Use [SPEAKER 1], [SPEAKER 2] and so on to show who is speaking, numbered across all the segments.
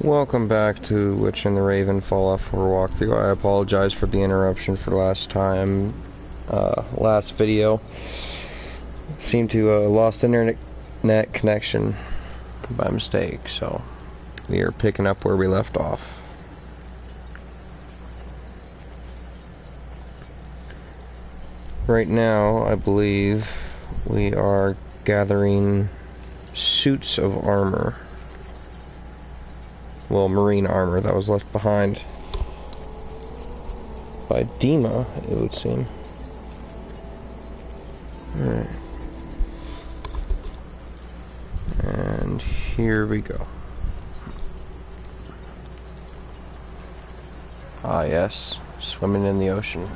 [SPEAKER 1] Welcome back to Witch and the Raven Fall Off for walkthrough. I apologize for the interruption for last video. Seemed to lost internet connection by mistake, so we are picking up where we left off. Right now, I believe we are gathering suits of armor. Well, marine armor that was left behind by Dima, it would seem. Alright. And here we go. Ah, yes. Swimming in the ocean.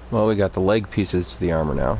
[SPEAKER 1] Well, we got the leg pieces to the armor now.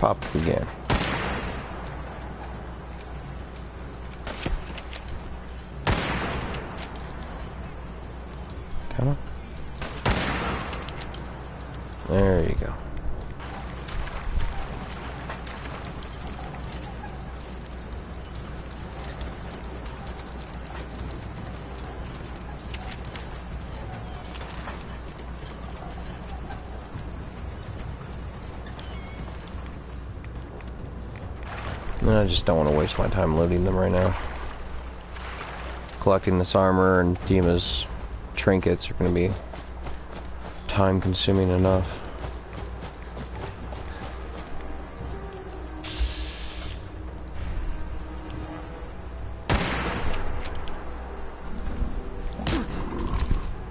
[SPEAKER 1] Pop it again. Come on. There you go. And I just don't want to waste my time looting them right now. Collecting this armor and Dima's trinkets are going to be time consuming enough.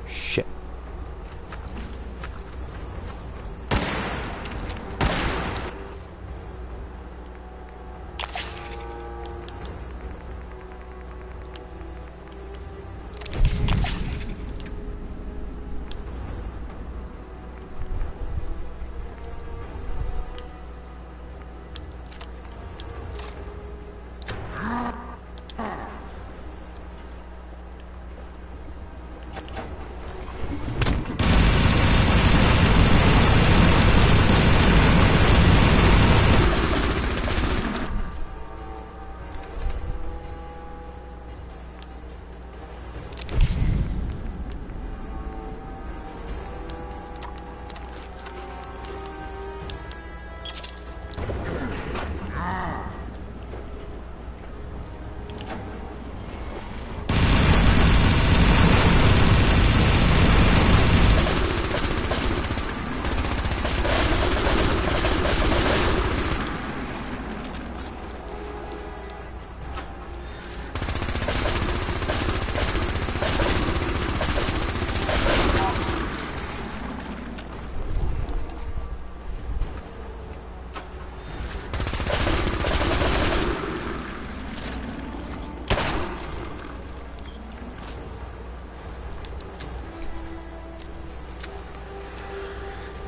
[SPEAKER 1] Shit.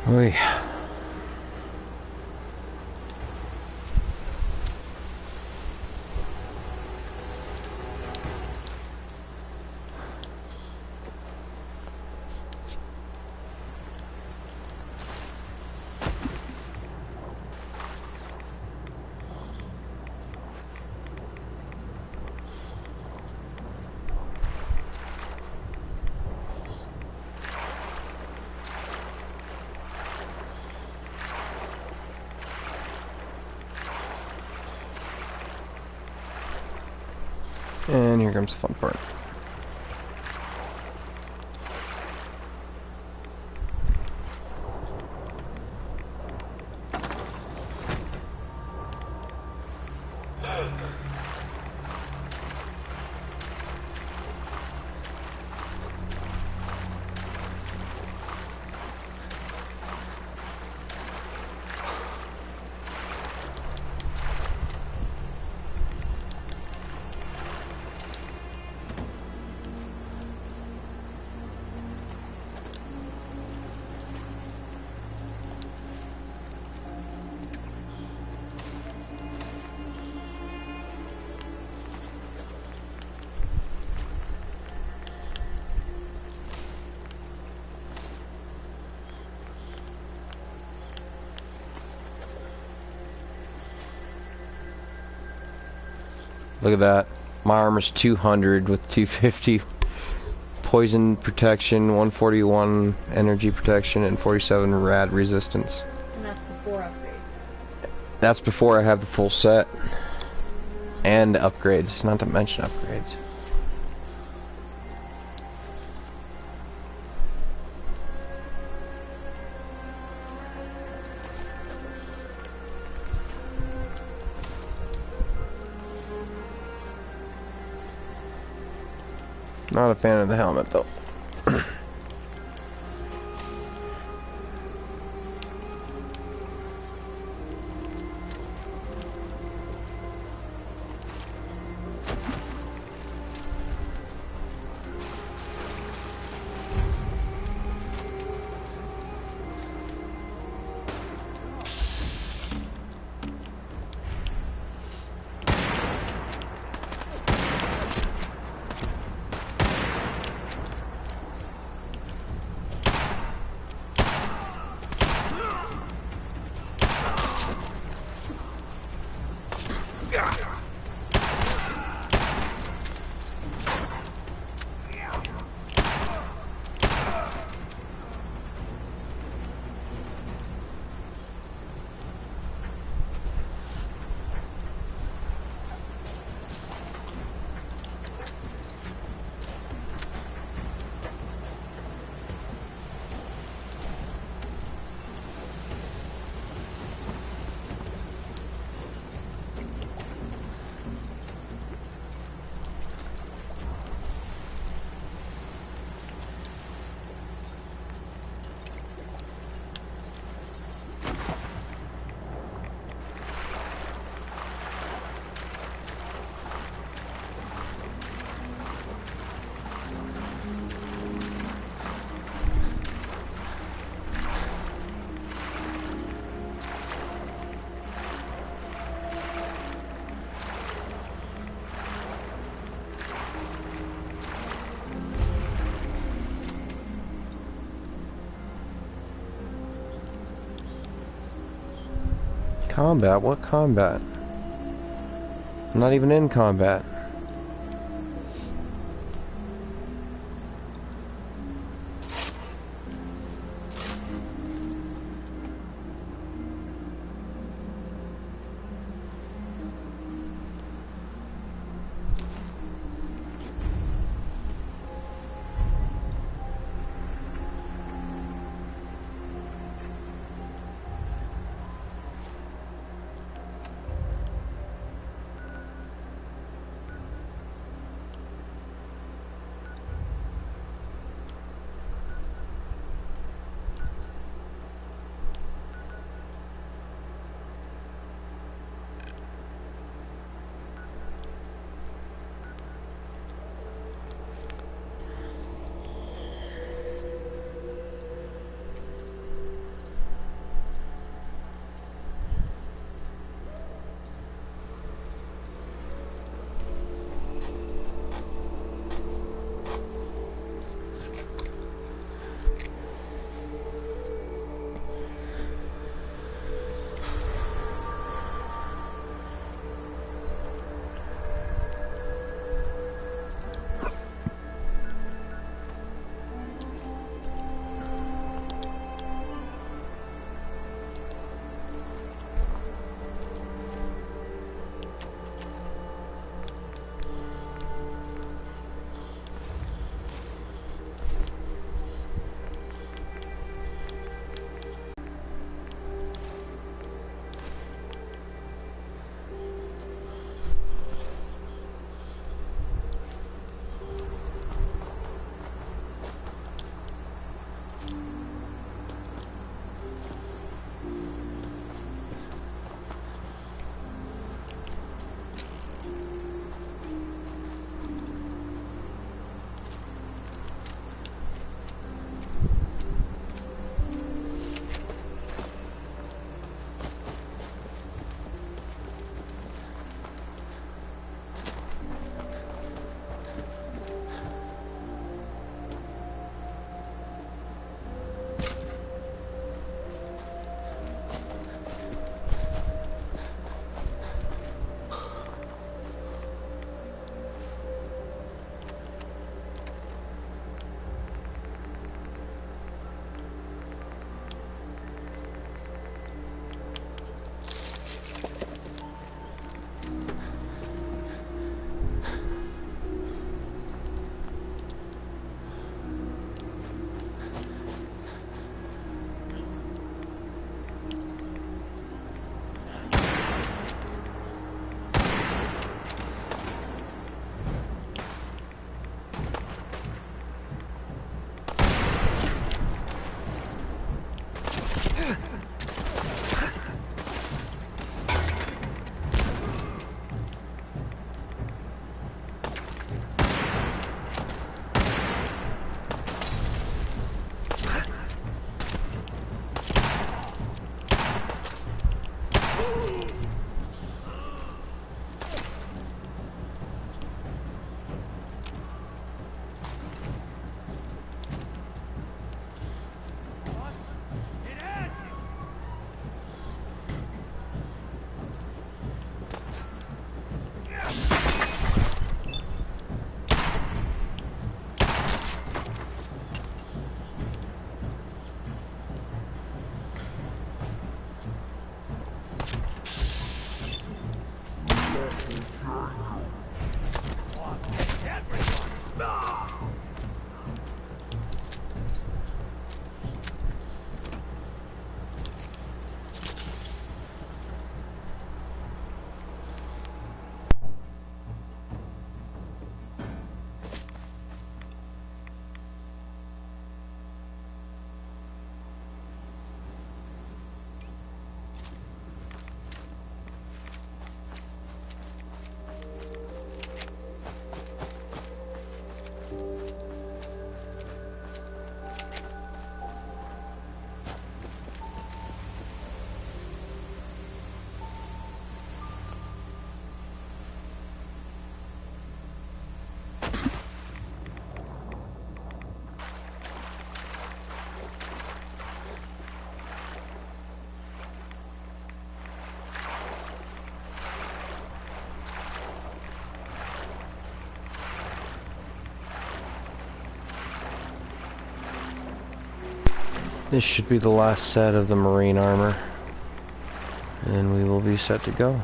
[SPEAKER 1] Oy. And here comes the fun part. Look at that. My armor's 200 with 250 poison protection, 141 energy protection, and 47 rad resistance.
[SPEAKER 2] And that's before upgrades.
[SPEAKER 1] That's before I have the full set. And upgrades, not to mention upgrades. Not a fan of the helmet though. Combat? What combat? I'm not even in combat. This should be the last set of the marine armor. And we will be set to go.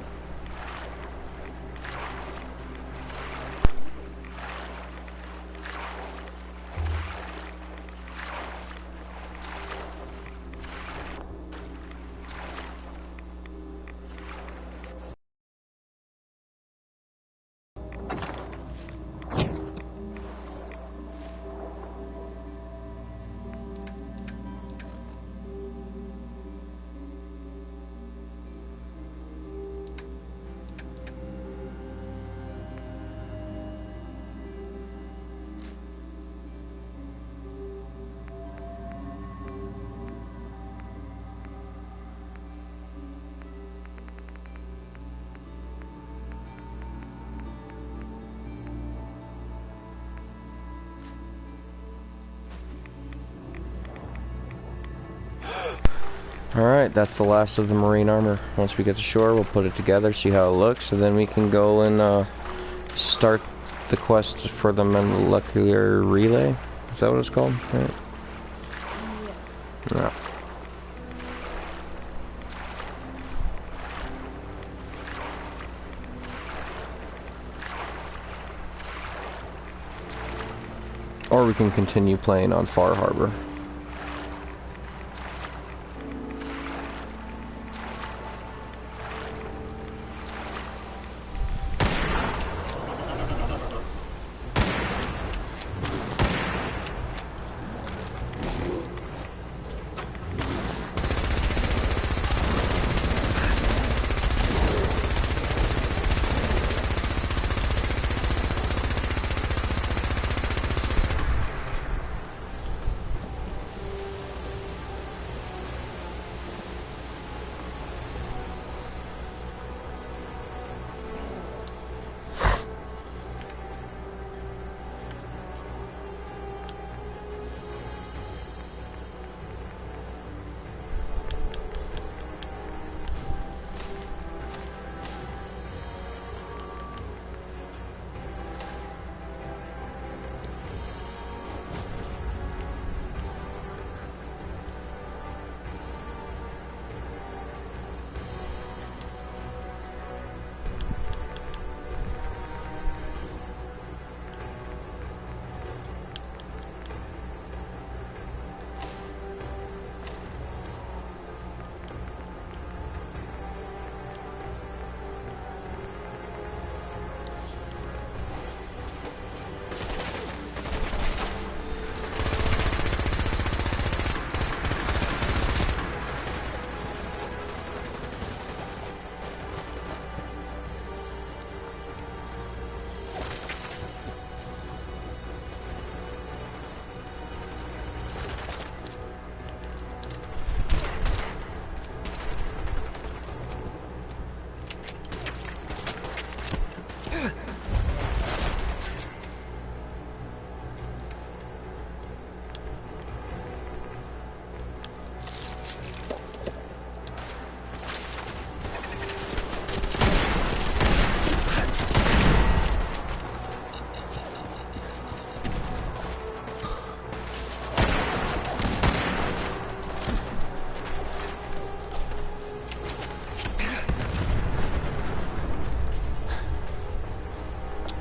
[SPEAKER 1] Alright, that's the last of the marine armor. Once we get to shore, we'll put it together, see how it looks, and then we can go and start the quest for the molecular relay. Is that what it's called? Right?
[SPEAKER 2] Yes.
[SPEAKER 1] Yeah. Or we can continue playing on Far Harbor.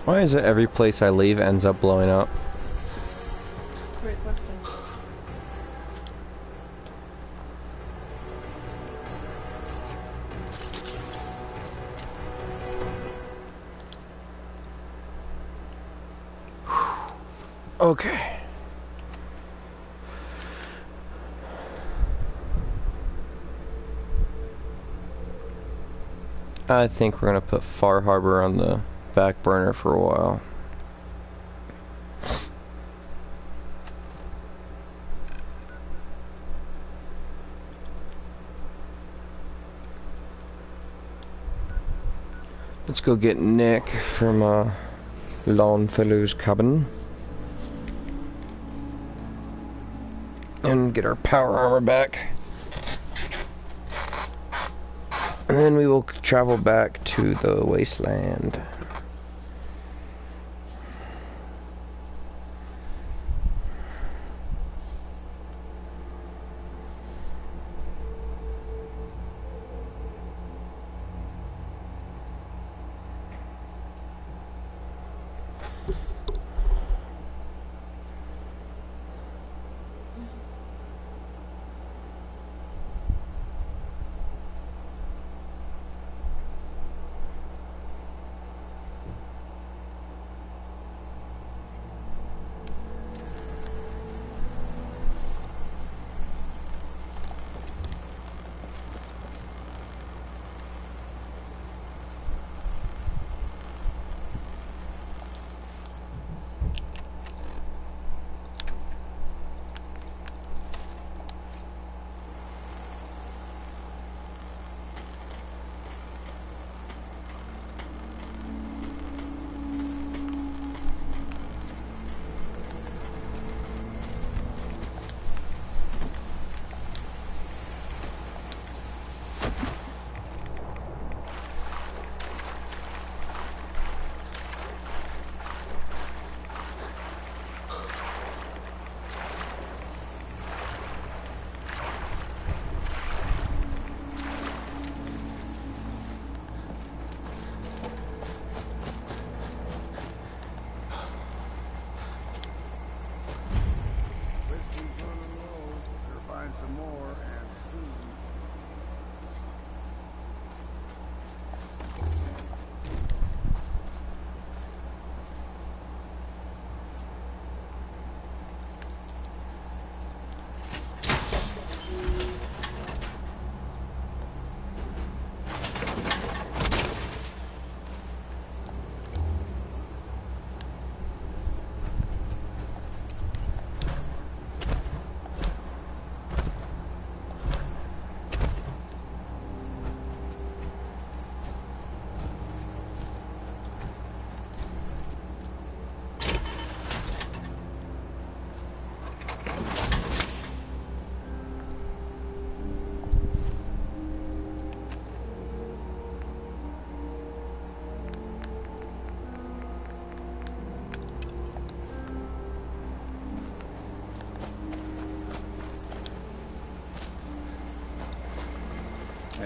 [SPEAKER 1] Why is it every place I leave ends up blowing up?
[SPEAKER 2] Great question.
[SPEAKER 1] Okay. I think we're gonna put Far Harbor on the back burner for a while. Let's go get Nick from Longfellow's cabin and get our power armor back. And then we will travel back to the wasteland.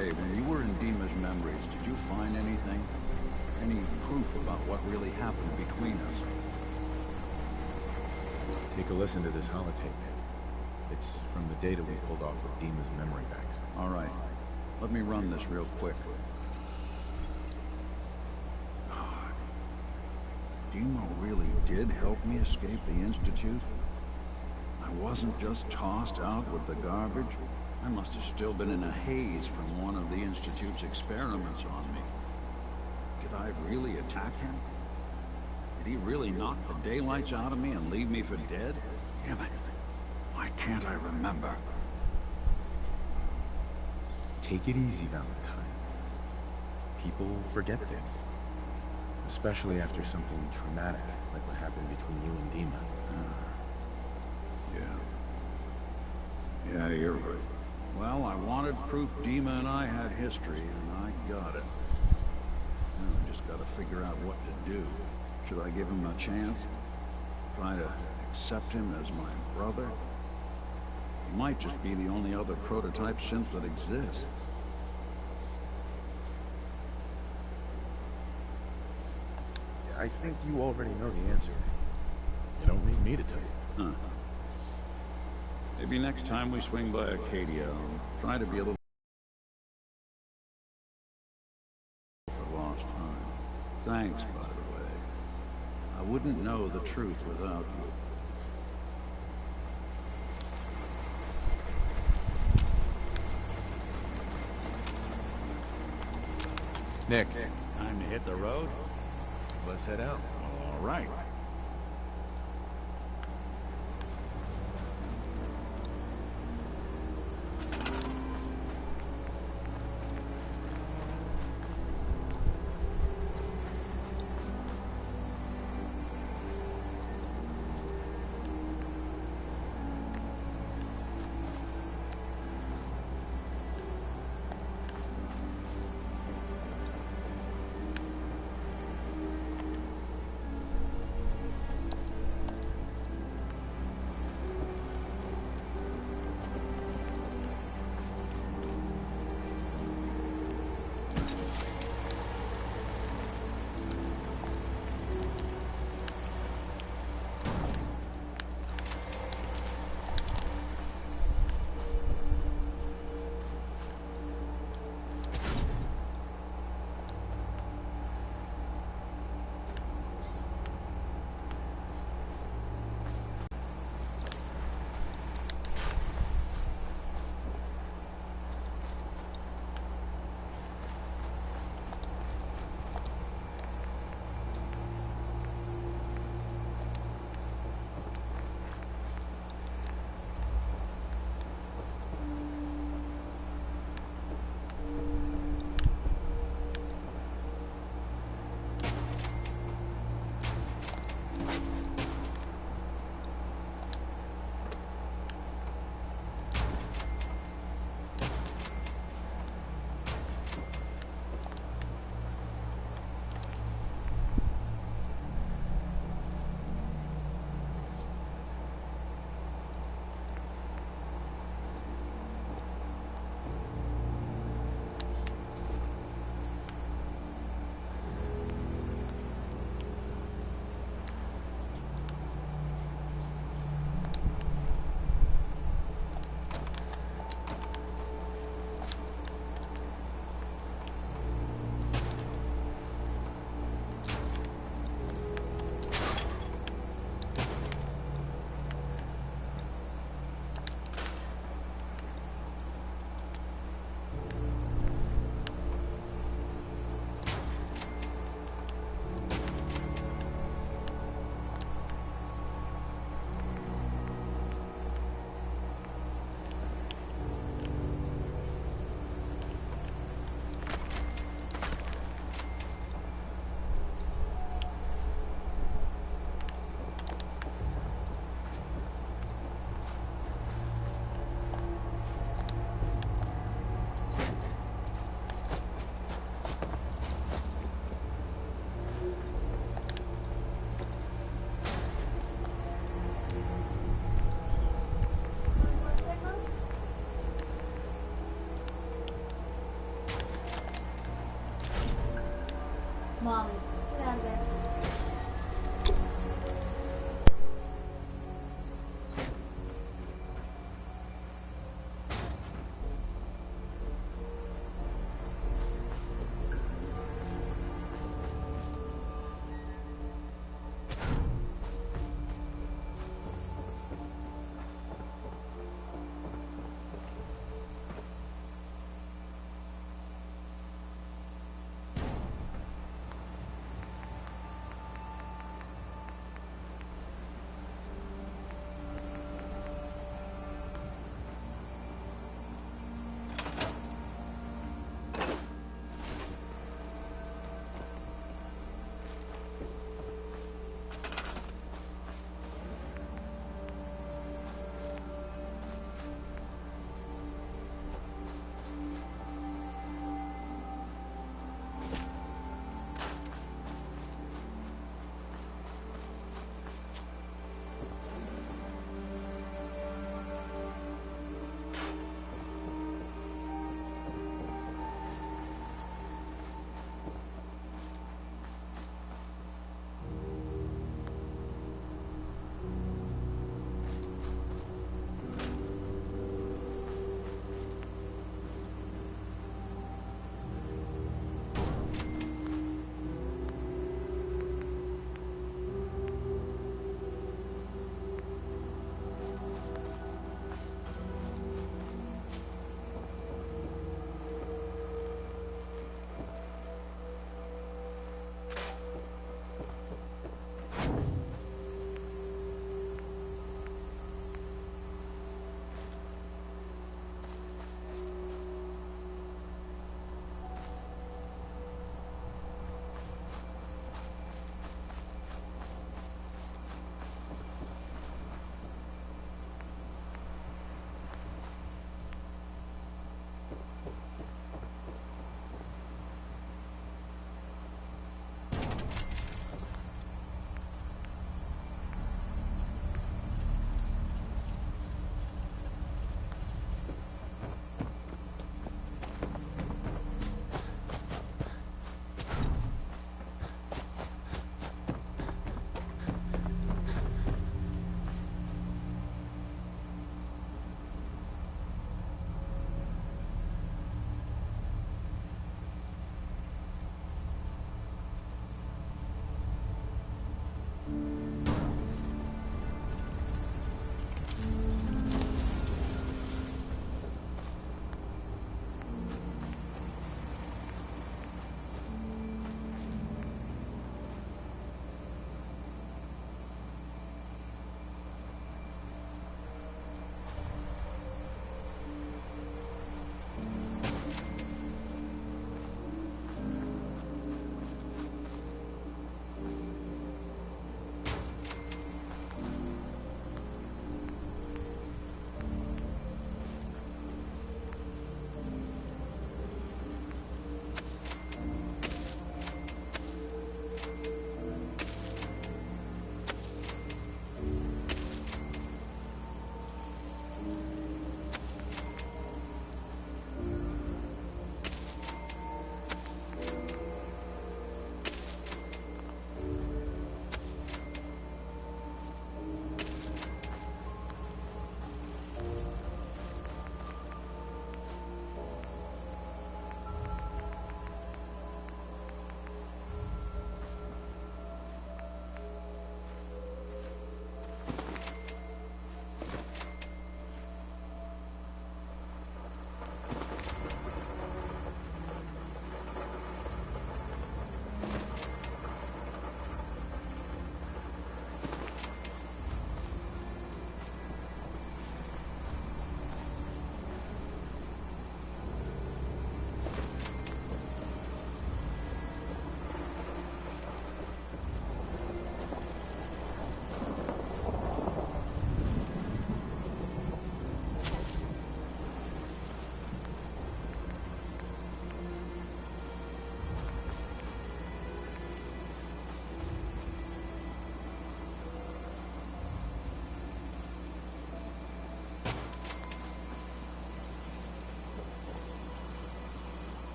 [SPEAKER 3] Hey, when you were in Dima's memories, did you find anything? Any proof about what really happened between us?
[SPEAKER 4] Take a listen to this holotape. It's from the data we pulled off of Dima's memory banks.
[SPEAKER 3] All right. Let me run this real quick. God. Dima really did help me escape the Institute? I wasn't just tossed out with the garbage. I must have still been in a haze from one of the Institute's experiments on me. Did I really attack him? Did he really knock the daylights out of me and leave me for dead? Damn it. Why can't I remember?
[SPEAKER 4] Take it easy, Valentine. People forget things. Especially after something traumatic, like what happened between you and Dima.
[SPEAKER 3] Yeah, you're right. Well, I wanted proof Dima and I had history, and I got it. Now I just gotta figure out what to do. Should I give him a chance? Try to accept him as my brother? He might just be the only other prototype synth that exists.
[SPEAKER 4] I think you already know the answer. You don't need me to tell you.
[SPEAKER 3] Huh. Maybe next time we swing by Acadia, I'll try to be a little for lost time. Thanks, by the way. I wouldn't know the truth without you.
[SPEAKER 4] Nick,
[SPEAKER 3] Time to hit the road?
[SPEAKER 4] let's head out.
[SPEAKER 3] All right.
[SPEAKER 2] Molly, get out of there.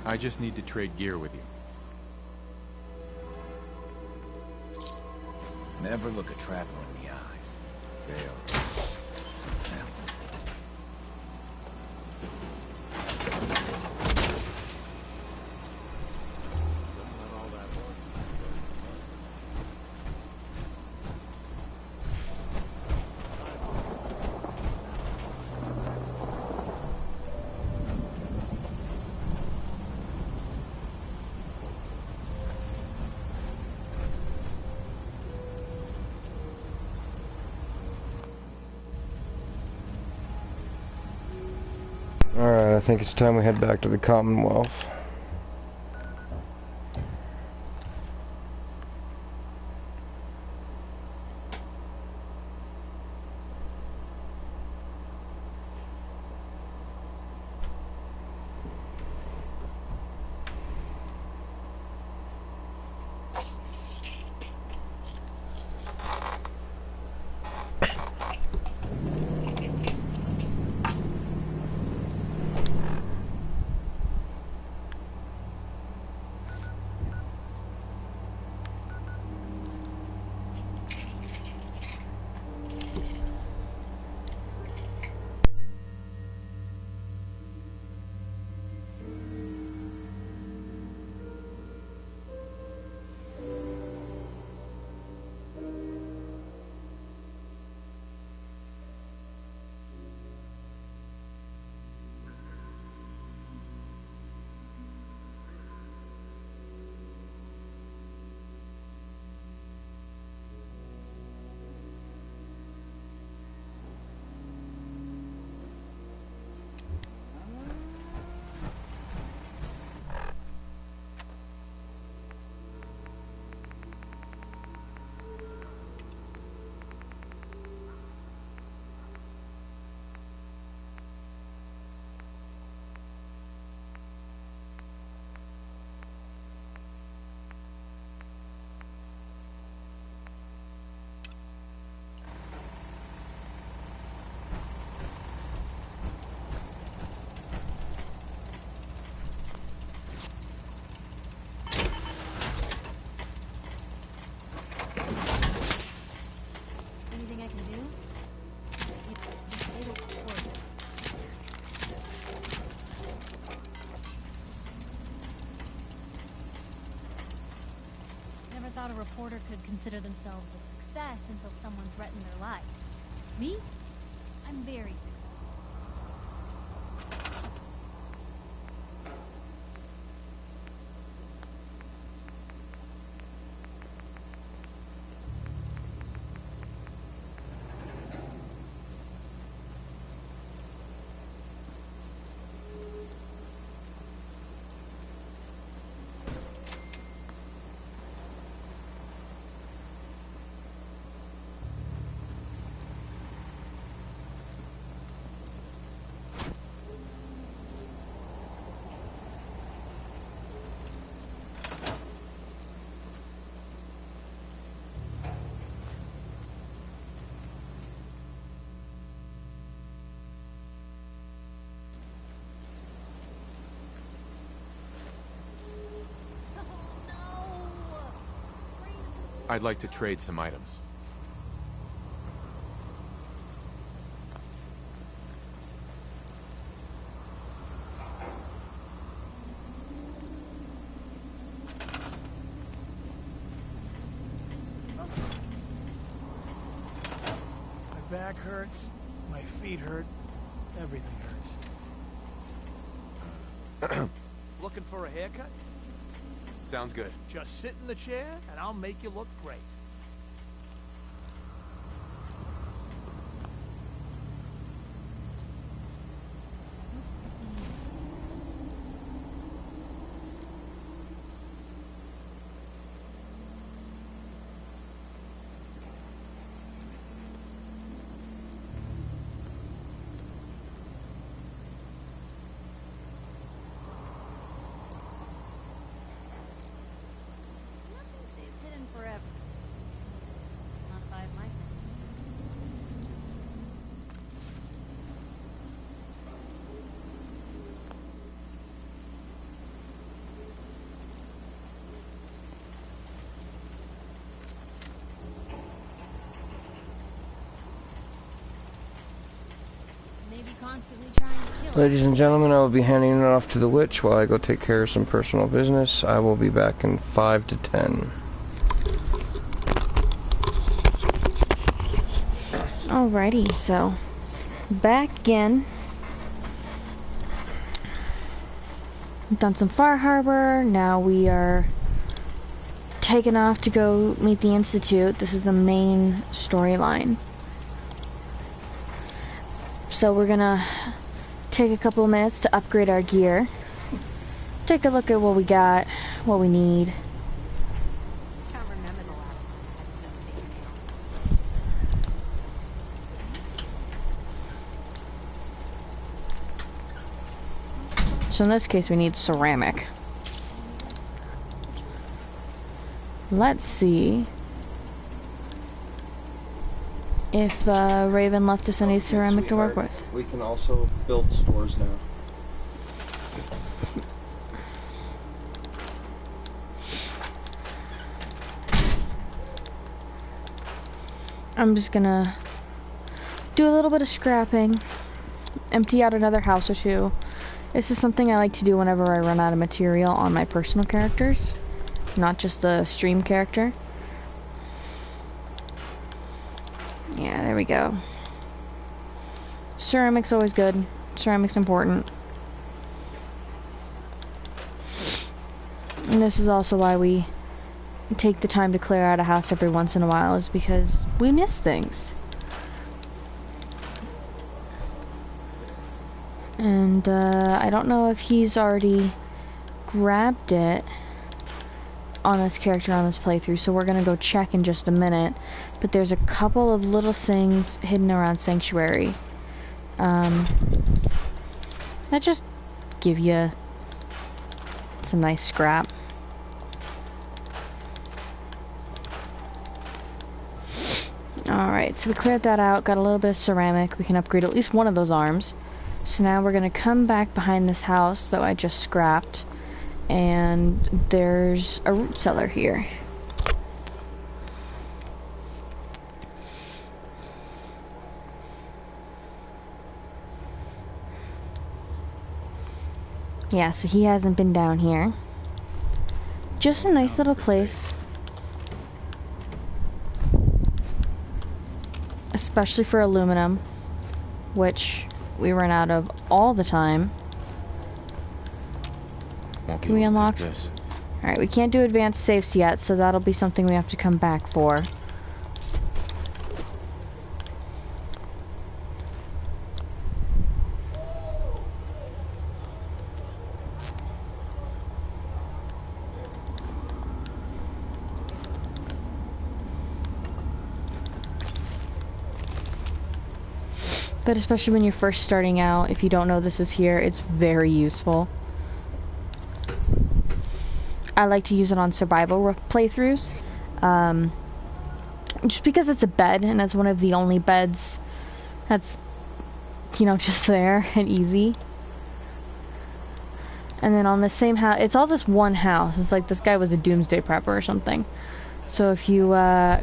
[SPEAKER 4] I just need to trade gear with you.
[SPEAKER 5] Never look a traveler in the eyes. They are something else.
[SPEAKER 1] Alright, I think it's time we head back to the Commonwealth.
[SPEAKER 2] Anything I can do? Disable reporter. Never thought a reporter could consider themselves a success until someone threatened their life. Me? I'm very successful.
[SPEAKER 4] I'd like to trade some items.
[SPEAKER 6] My back hurts, my feet hurt, everything hurts. Looking for a haircut?
[SPEAKER 4] Sounds good.
[SPEAKER 6] Just sit in the chair and I'll make you look great.
[SPEAKER 2] Nothing stays hidden forever. constantly trying to kill
[SPEAKER 1] Ladies and gentlemen, I will be handing it off to the witch while I go take care of some personal business. I will be back in 5 to 10.
[SPEAKER 7] Alrighty, so back again. Done some Far Harbor. Now we are taking off to go meet the Institute. This is the main storyline. So we're gonna take a couple of minutes to upgrade our gear. Take a look at what we got, what we need.
[SPEAKER 2] Can't remember the last
[SPEAKER 7] So in this case we need ceramic. Let's see if Raven left us any ceramic to work with.
[SPEAKER 1] We can also build stores now.
[SPEAKER 7] I'm just gonna do a little bit of scrapping, empty out another house or two. This is something I like to do whenever I run out of material on my personal characters, not just the stream character. Yeah, there we go. Ceramic's always good. Ceramic's important. And this is also why we take the time to clear out a house every once in a while, is because we miss things. And I don't know if he's already grabbed it on this character on this playthrough, so we're gonna go check in just a minute. But there's a couple of little things hidden around Sanctuary that just give you some nice scrap. Alright, so we cleared that out, got a little bit of ceramic. We can upgrade at least one of those arms. So now we're gonna come back behind this house that I just scrapped, and there's a root cellar here. Yeah, so he hasn't been down here. Just a nice little place. Especially for aluminum, which we run out of all the time. Can we unlock this? Alright, we can't do advanced safes yet, so that'll be something we have to come back for. But especially when you're first starting out, if you don't know this is here, it's very useful. I like to use it on survival playthroughs, just because it's a bed, and it's one of the only beds that's, you know, just there and easy. And then on the same house, it's all this one house. It's like this guy was a doomsday prepper or something. So if you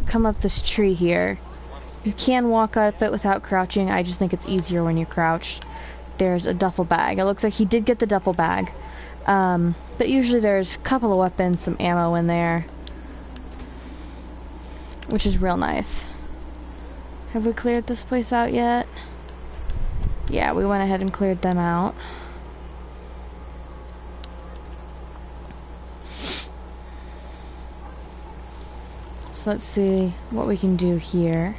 [SPEAKER 7] come up this tree here, you can walk up it without crouching. I just think it's easier when you're crouched. There's a duffel bag. It looks like he did get the duffel bag. But usually there's a couple of weapons, some ammo in there, which is real nice. Have we cleared this place out yet? Yeah, we went ahead and cleared them out. So let's see what we can do here.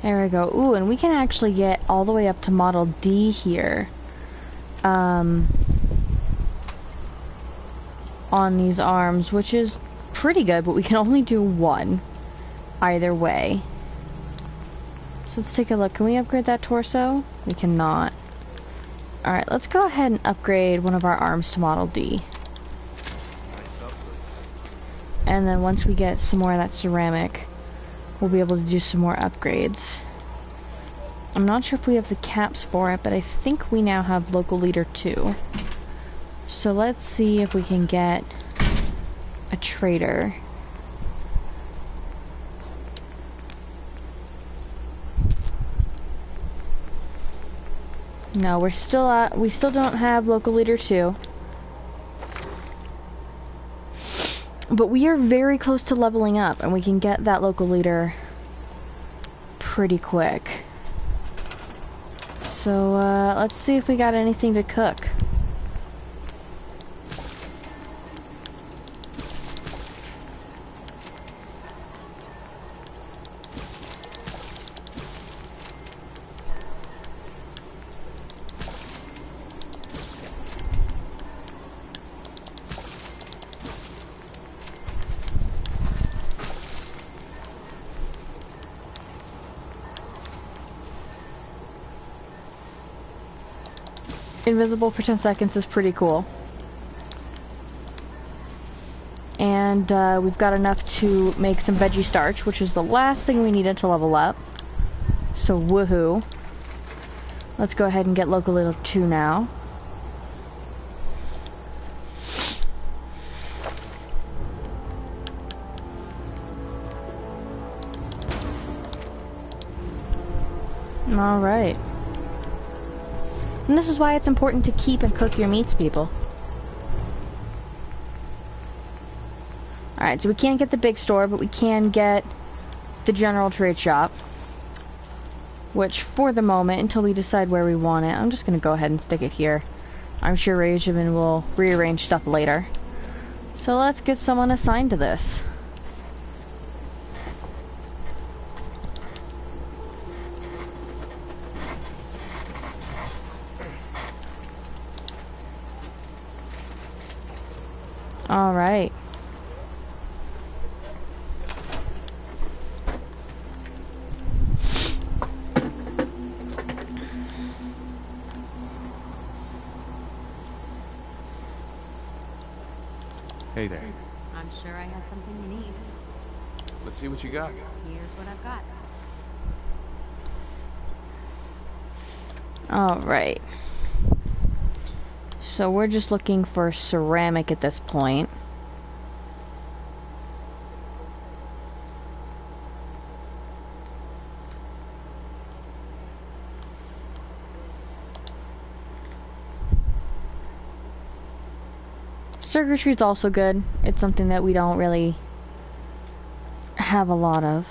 [SPEAKER 7] There we go. Ooh, and we can actually get all the way up to Model D here. On these arms, which is pretty good, but we can only do one either way. So let's take a look. Can we upgrade that torso? We cannot. Alright, let's go ahead and upgrade one of our arms to Model D. And then once we get some more of that ceramic, we'll be able to do some more upgrades. I'm not sure if we have the caps for it, but I think we now have Local Leader 2. So let's see if we can get a trader. No, we still don't have local leader 2. But we are very close to leveling up, and we can get that local leader pretty quick. So, let's see if we got anything to cook. Invisible for 10 seconds is pretty cool. And we've got enough to make some veggie starch, which is the last thing we needed to level up. So woohoo. Let's go ahead and get local leader 2 now. Alright. And this is why it's important to keep and cook your meats, people. Alright, so we can't get the big store, but we can get the general trade shop. Which, for the moment, until we decide where we want it, I'm just going to go ahead and stick it here. I'm sure Rajaman will rearrange stuff later. So let's get someone assigned to this. All right.
[SPEAKER 4] Hey there.
[SPEAKER 8] I'm sure I have something you need.
[SPEAKER 4] Let's see what you got.
[SPEAKER 8] Here's what I've got.
[SPEAKER 7] All right. So we're just looking for ceramic at this point. Circuitry is also good. It's something that we don't really have a lot of.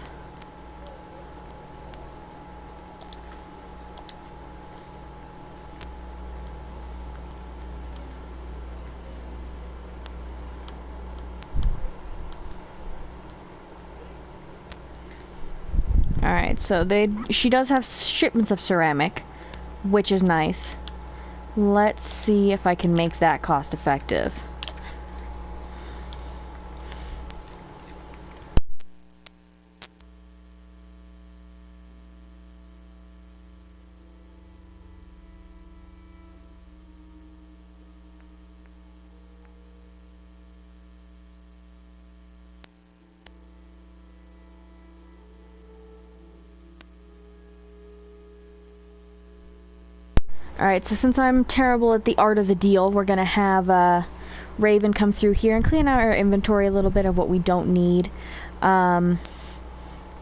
[SPEAKER 7] Alright, so she does have shipments of ceramic, which is nice. Let's see if I can make that cost effective. Alright, so since I'm terrible at the art of the deal, we're gonna have Raven come through here and clean out our inventory a little bit of what we don't need.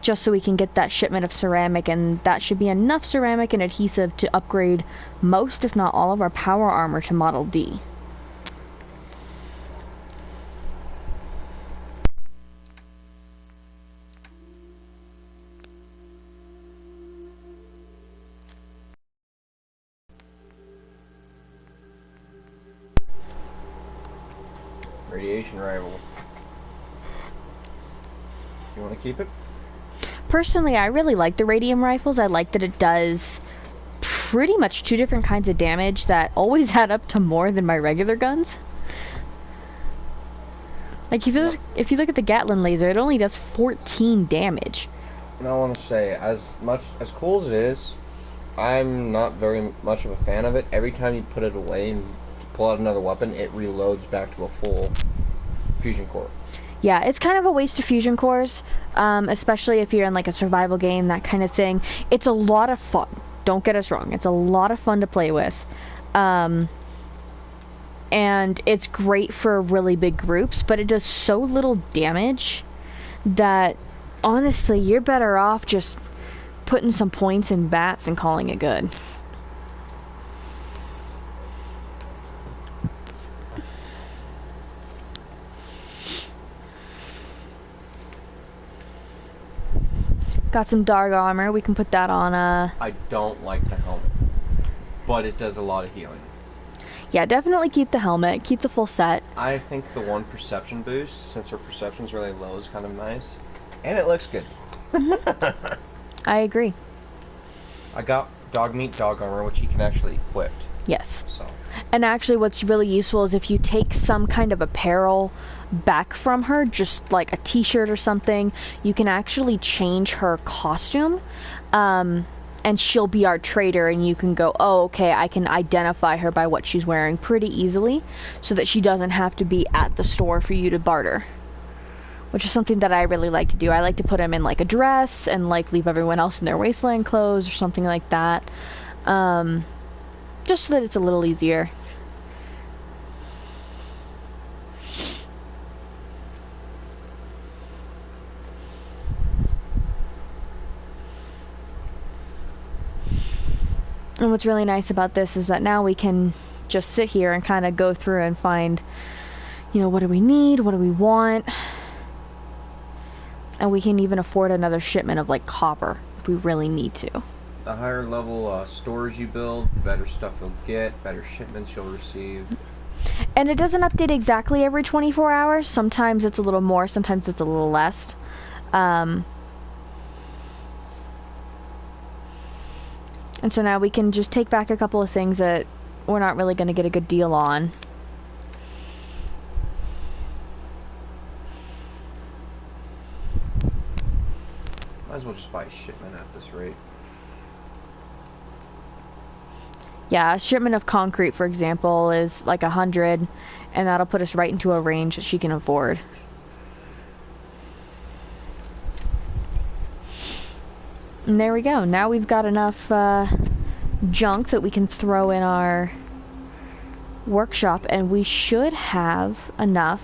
[SPEAKER 7] Just so we can get that shipment of ceramic, and that should be enough ceramic and adhesive to upgrade most, if not all, of our power armor to Model D.
[SPEAKER 1] Radiation rifle. You want to keep it?
[SPEAKER 7] Personally, I really like the radium rifles. I like that it does pretty much 2 different kinds of damage that always add up to more than my regular guns. Like, if you look at the Gatling laser, it only does 14 damage.
[SPEAKER 1] And I want to say, as cool as it is, I'm not very much of a fan of it. Every time you put it away and pull out another weapon, it reloads back to a full fusion core.
[SPEAKER 7] Yeah, it's kind of a waste of fusion cores, especially if you're in like a survival game, that kind of thing. It's a lot of fun. Don't get us wrong. It's a lot of fun to play with. And it's great for really big groups, but it does so little damage that, honestly, you're better off just putting some points in bats and calling it good. Got some dark armor. We can put that on.
[SPEAKER 1] I don't like the helmet, but it does a lot of healing.
[SPEAKER 7] Yeah, definitely keep the helmet. Keep the full set.
[SPEAKER 1] I think the one perception boost, since her perception's really low, is kind of nice, and it looks good.
[SPEAKER 7] I agree.
[SPEAKER 1] I got dog meat dog armor, which he can actually equip.
[SPEAKER 7] Yes.
[SPEAKER 1] So.
[SPEAKER 7] And actually, what's really useful is if you take some kind of apparel back from her, just like a t-shirt or something, you can actually change her costume. And she'll be our trader, and you can go, oh, okay, I can identify her by what she's wearing pretty easily, so that she doesn't have to be at the store for you to barter. Which is something that I really like to do. I like to put them in like a dress, and like leave everyone else in their wasteland clothes, or something like that. Just so that it's a little easier. And what's really nice about this is that now we can just sit here and kind of go through and find, you know, what do we need, what do we want, and we can even afford another shipment of like copper if we really need to.
[SPEAKER 1] The higher level stores you build, the better stuff you'll get, better shipments you'll receive.
[SPEAKER 7] And it doesn't update exactly every 24 hours. Sometimes it's a little more, sometimes it's a little less. And so now we can just take back a couple of things that we're not really going to get a good deal on.
[SPEAKER 1] Might as well just buy a shipment at this rate.
[SPEAKER 7] Yeah, a shipment of concrete, for example, is like 100, and that'll put us right into a range that she can afford. And there we go. Now we've got enough junk that we can throw in our workshop, and we should have enough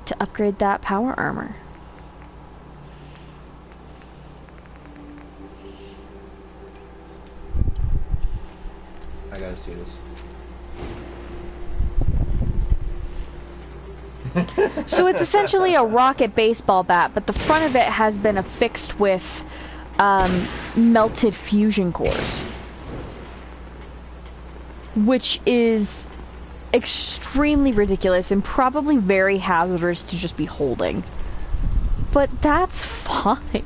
[SPEAKER 7] to upgrade that power armor.
[SPEAKER 1] I gotta see this.
[SPEAKER 7] So it's essentially a rocket baseball bat, but the front of it has been affixed with melted fusion cores, which is extremely ridiculous and probably very hazardous to just be holding. But that's fine.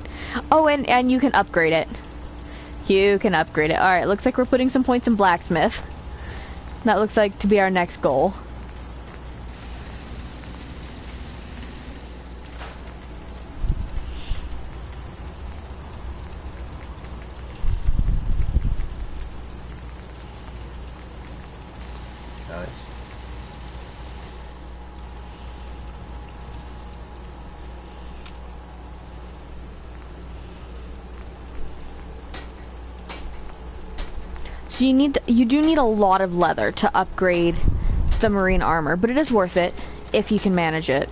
[SPEAKER 7] Oh, and you can upgrade it. You can upgrade it. Alright, looks like we're putting some points in blacksmith. That looks like to be our next goal.
[SPEAKER 1] Nice.
[SPEAKER 7] So you do need a lot of leather to upgrade the marine armor, but it is worth it if you can manage it.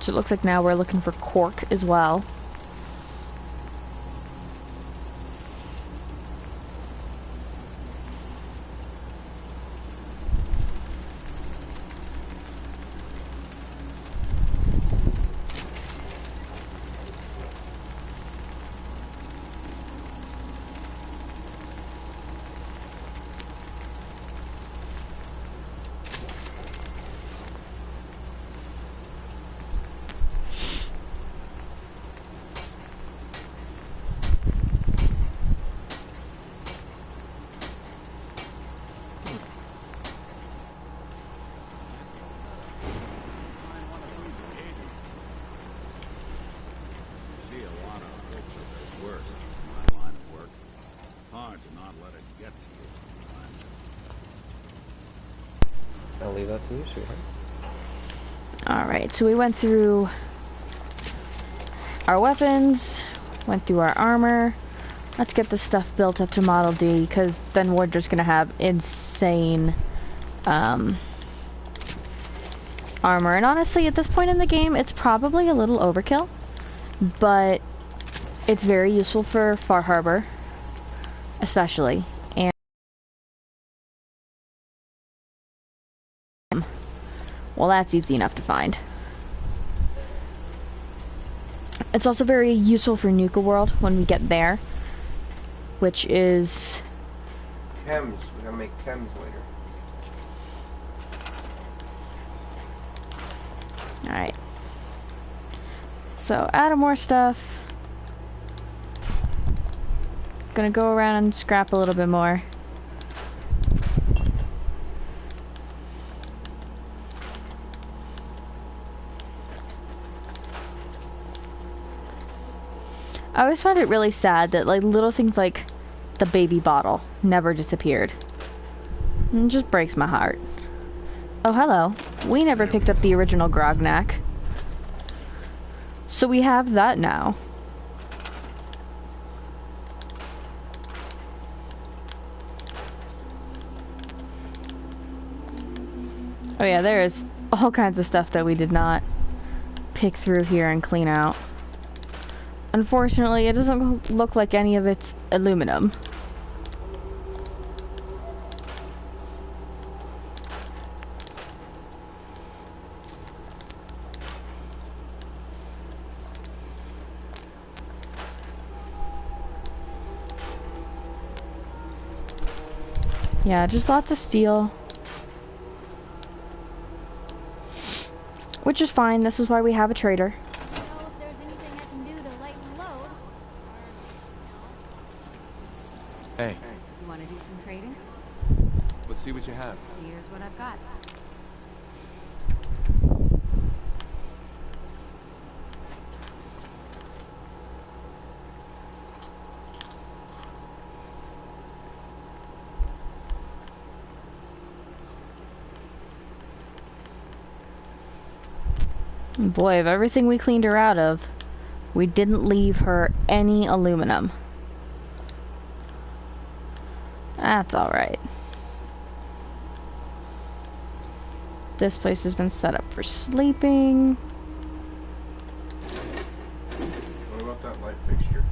[SPEAKER 7] So it looks like now we're looking for cork as well.
[SPEAKER 1] I'll leave that to you, sweetheart.
[SPEAKER 7] Alright, so we went through our weapons, went through our armor. Let's get this stuff built up to Model D, because then we're just going to have insane armor. And honestly, at this point in the game, it's probably a little overkill. But it's very useful for Far Harbor, especially. And well, that's easy enough to find. It's also very useful for Nuka World when we get there, which is
[SPEAKER 1] Chems. We gotta make chems later.
[SPEAKER 7] alright. So, add more stuff. Gonna go around and scrap a little bit more. I always find it really sad that like little things like the baby bottle never disappeared. It just breaks my heart. Oh, hello. We never picked up the original Grognak. So we have that now. Oh yeah, there is all kinds of stuff that we did not pick through here and clean out. Unfortunately, it doesn't look like any of it's aluminum. Yeah, just lots of steel. Which is fine, this is why we have a trader.
[SPEAKER 4] Hey,
[SPEAKER 8] You want to do some trading?
[SPEAKER 4] let's see what you have.
[SPEAKER 8] Here's what I've got.
[SPEAKER 7] Boy, of everything we cleaned her out of, we didn't leave her any aluminum. That's alright. This place has been set up for sleeping.
[SPEAKER 1] What about that light fixture?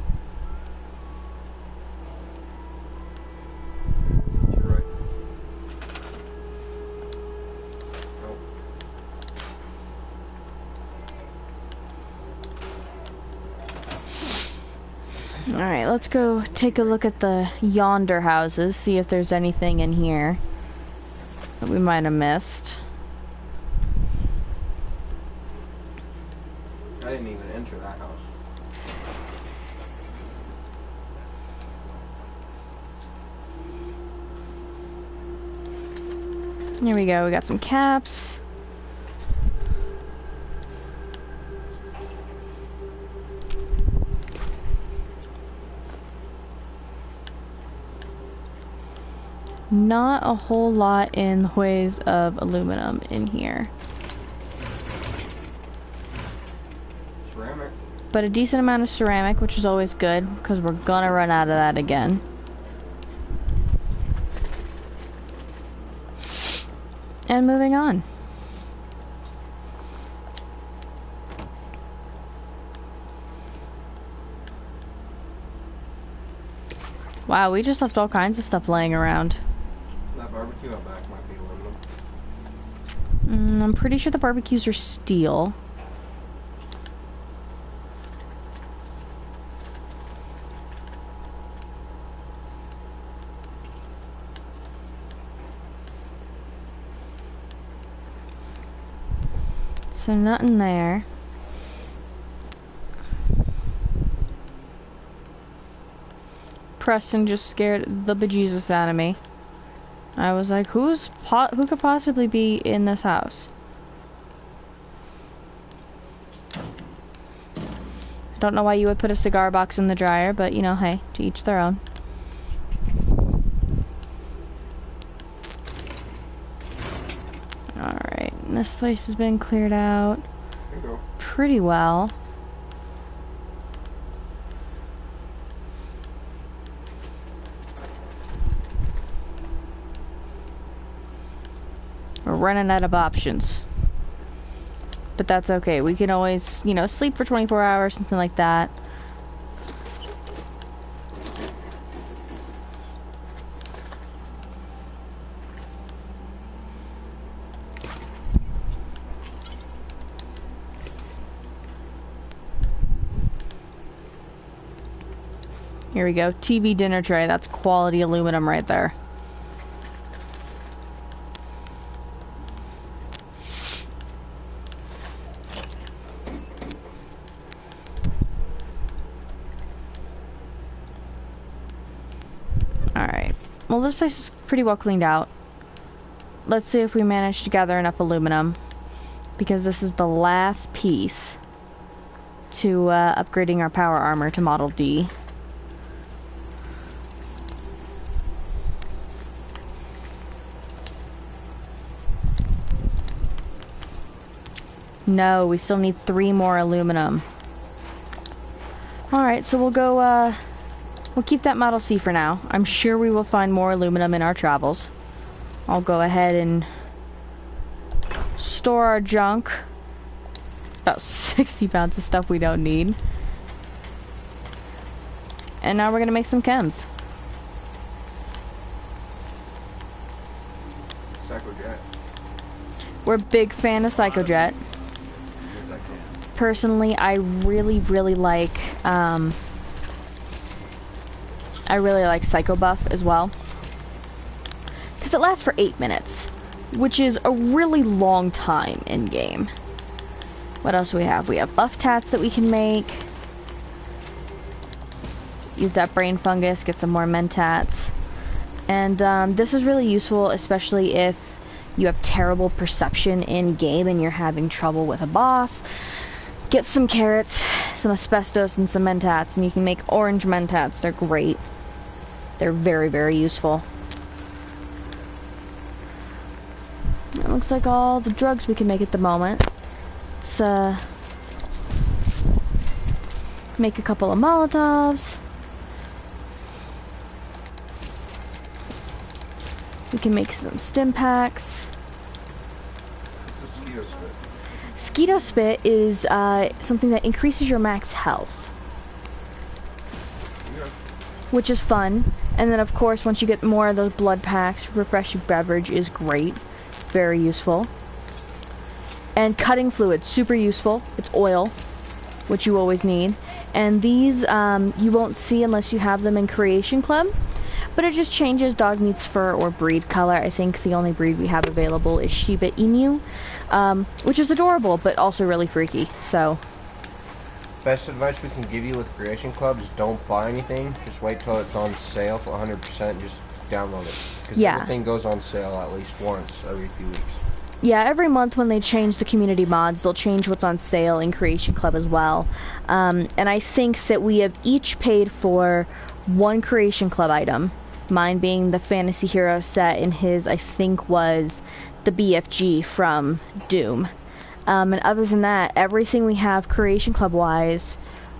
[SPEAKER 1] You're right. Nope.
[SPEAKER 7] Alright, let's go take a look at the yonder houses, see if there's anything in here that we might have missed.
[SPEAKER 1] I didn't even enter that house.
[SPEAKER 7] Here we go, we got some caps. Not a whole lot in the ways of aluminum in here.
[SPEAKER 1] Ceramic.
[SPEAKER 7] But a decent amount of ceramic, which is always good, because we're gonna run out of that again. And moving on. Wow, we just left all kinds of stuff laying around.
[SPEAKER 1] That barbecue out back might be aluminum.
[SPEAKER 7] I'm pretty sure the barbecues are steel. So nothing there. Preston just scared the bejesus out of me. I was like, who could possibly be in this house? Don't know why you would put a cigar box in the dryer, but you know, hey, to each their own. Alright, this place has been cleared out
[SPEAKER 1] There you go.
[SPEAKER 7] pretty well. We're running out of options. but that's okay. We can always, you know, sleep for 24 hours, something like that. Here we go. TV dinner tray. That's quality aluminum right there. Alright. Well, this place is pretty well cleaned out. Let's see if we manage to gather enough aluminum, because this is the last piece to upgrading our power armor to Model D. No, we still need 3 more aluminum. Alright, so we'll go, we'll keep that Model C for now. I'm sure we will find more aluminum in our travels. I'll go ahead and store our junk. About 60 pounds of stuff we don't need. And now we're gonna make some chems.
[SPEAKER 1] Psychojet.
[SPEAKER 7] We're a big fan of Psychojet. Personally, I really like Psycho Buff as well, because it lasts for 8 minutes, which is a really long time in game. What else do we have? We have buff tats that we can make. Use that brain fungus, get some more mentats, and this is really useful, especially if you have terrible perception in game and you're having trouble with a boss. Get some carrots, some asbestos, and some mentats, and you can make orange mentats. They're great. They're very useful. It looks like all the drugs we can make at the moment. Let's make a couple of Molotovs. We can make some stim packs. Skeeto Spit is something that increases your max health, which is fun. And then of course, once you get more of those blood packs, refreshing beverage is great, very useful. And cutting fluid, super useful. It's oil, which you always need. And these you won't see unless you have them in Creation Club, but it just changes dog meat's fur or breed color. I think the only breed we have available is Shiba Inu, which is adorable, but also really freaky, so.
[SPEAKER 1] Best advice we can give you with Creation Club is don't buy anything. Just wait till it's on sale for 100%. Just download it. Because everything goes on sale at least once every few weeks.
[SPEAKER 7] Yeah, every month when they change the community mods, they'll change what's on sale in Creation Club as well. And I think that we have each paid for 1 Creation Club item. Mine being the Fantasy Hero set, and his, I think, was the BFG from Doom. And other than that, everything we have Creation Club wise,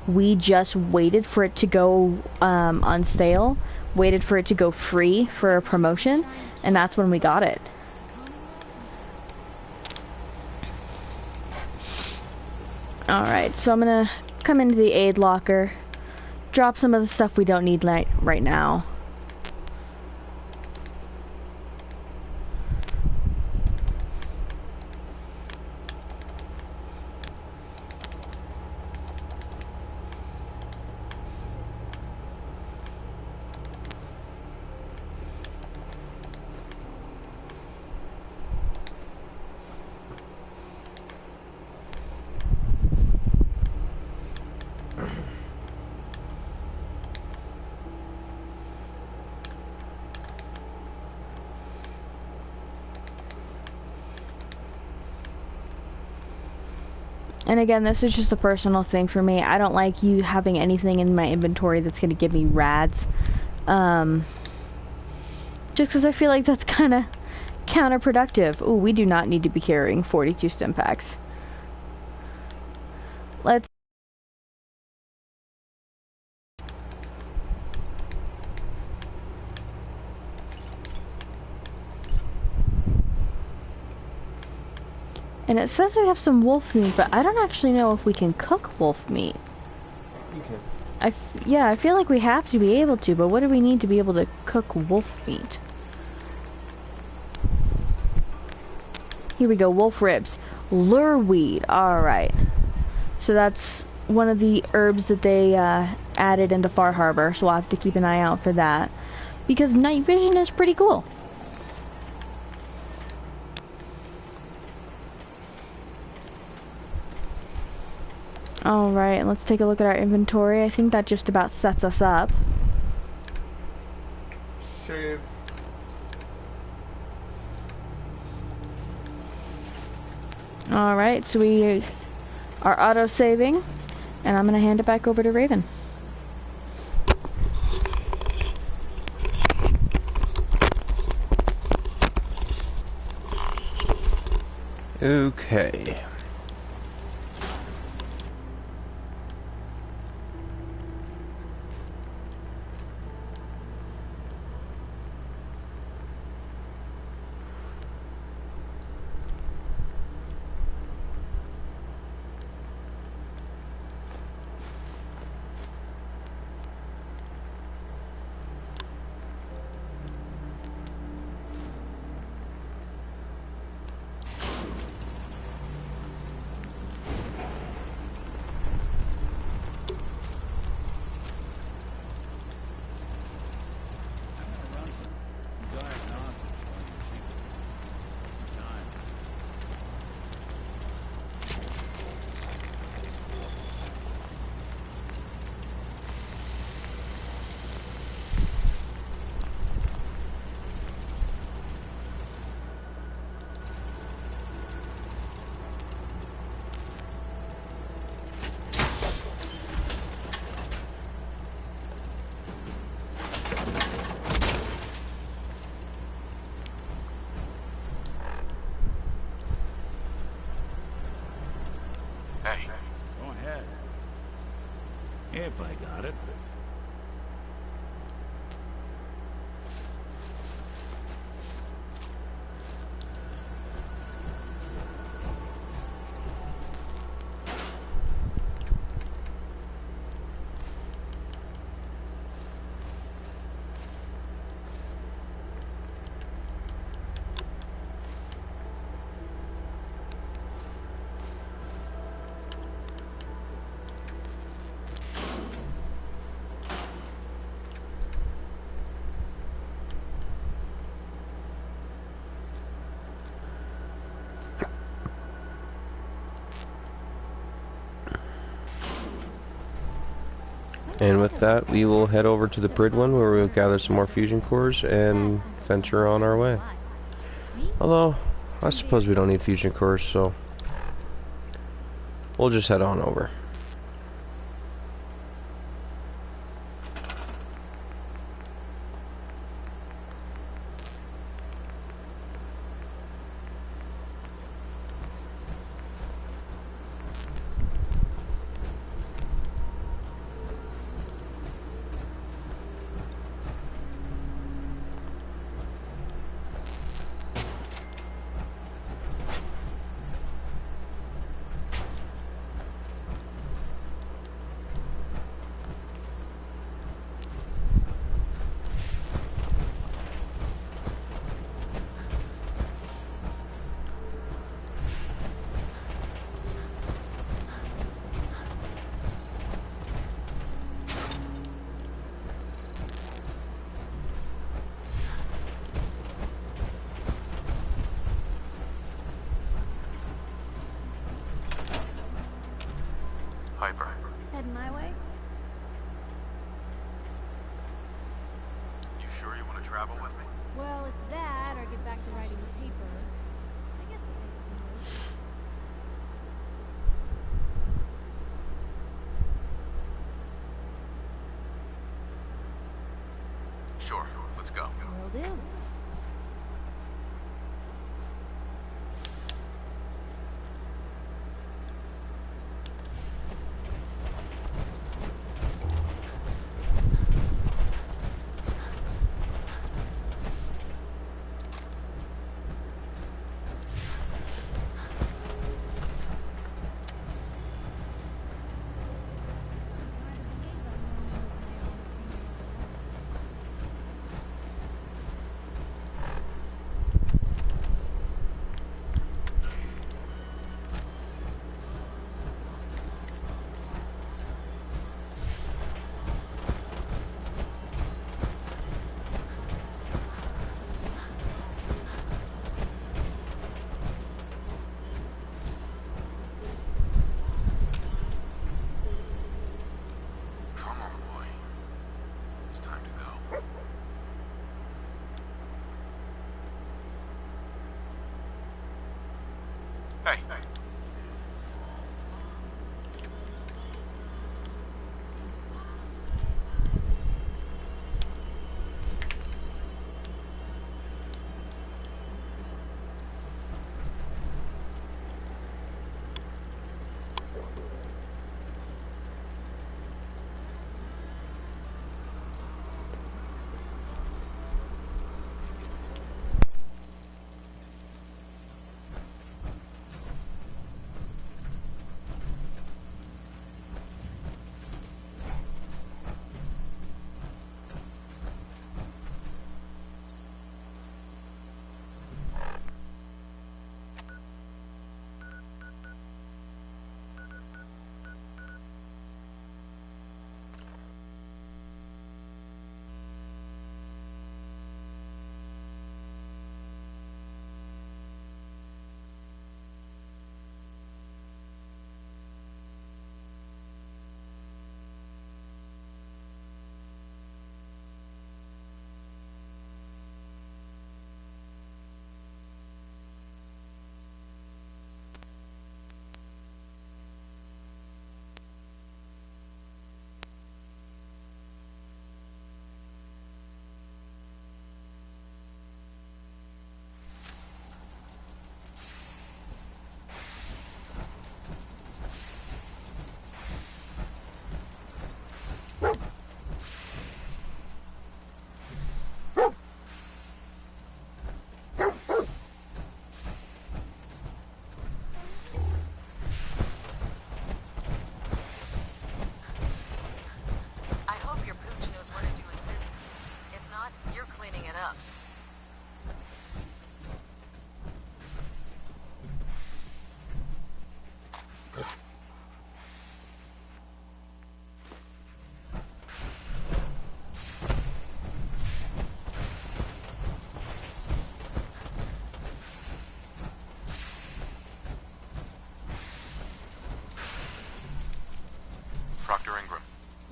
[SPEAKER 7] we just waited for it to go on sale, waited for it to go free for a promotion, and that's when we got it. Alright, so I'm gonna come into the aid locker, drop some of the stuff we don't need right now. And again, this is just a personal thing for me. I don't like you having anything in my inventory that's going to give me rads. Just because I feel like that's kind of counterproductive. Ooh, we do not need to be carrying 42 stim packs. Let's... And it says we have some wolf meat, but I don't actually know if we can cook wolf meat.
[SPEAKER 1] Okay.
[SPEAKER 7] Yeah, I feel like we have to be able to, but what do we need to be able to cook wolf meat? Here we go, wolf ribs. Lureweed, alright. So that's one of the herbs that they added into Far Harbor, so we'll have to keep an eye out for that. Because night vision is pretty cool. Alright, let's take a look at our inventory. I think that just about sets us up.
[SPEAKER 1] Save.
[SPEAKER 7] Alright, so we are auto-saving, and I'm going to hand it back over to Raven.
[SPEAKER 1] Okay.
[SPEAKER 5] Hey,
[SPEAKER 3] Go ahead. If I got it.
[SPEAKER 1] And with that, we will head over to the Bridwin where we'll gather some more fusion cores and venture on our way. Although, I suppose we don't need fusion cores, so we'll just head on over.
[SPEAKER 5] Piper.
[SPEAKER 8] Heading my way?
[SPEAKER 5] You sure you want to travel with me?
[SPEAKER 2] Well, it's that, or get back to writing the paper. I guess the paper can wait.
[SPEAKER 5] Sure, let's go.
[SPEAKER 2] Will do.
[SPEAKER 4] Hey.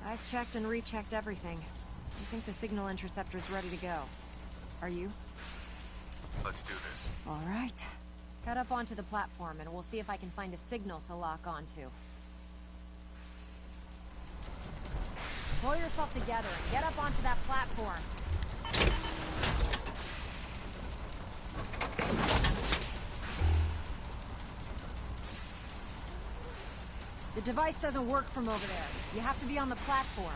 [SPEAKER 8] I've checked and rechecked everything. I think the signal interceptor's ready to go. Are you?
[SPEAKER 4] Let's do this.
[SPEAKER 8] All right. Head up onto the platform and we'll see if I can find a signal to lock onto. Pull yourself together and get up onto that platform. The device doesn't work from over there. You have to be on the platform.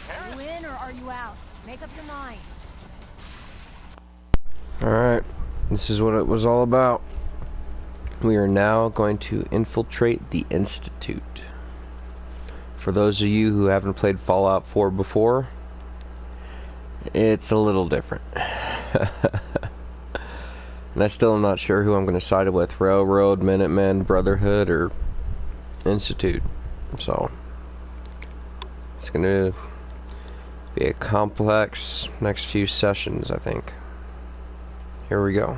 [SPEAKER 8] Are you in or are you out? Make up your mind.
[SPEAKER 1] Alright, this is what it was all about. We are now going to infiltrate the Institute. For those of you who haven't played Fallout 4 before, it's a little different. And I still am not sure who I'm going to side with, Railroad, Minutemen, Brotherhood, or Institute. So, it's going to be a complex next few sessions, I think. Here we go.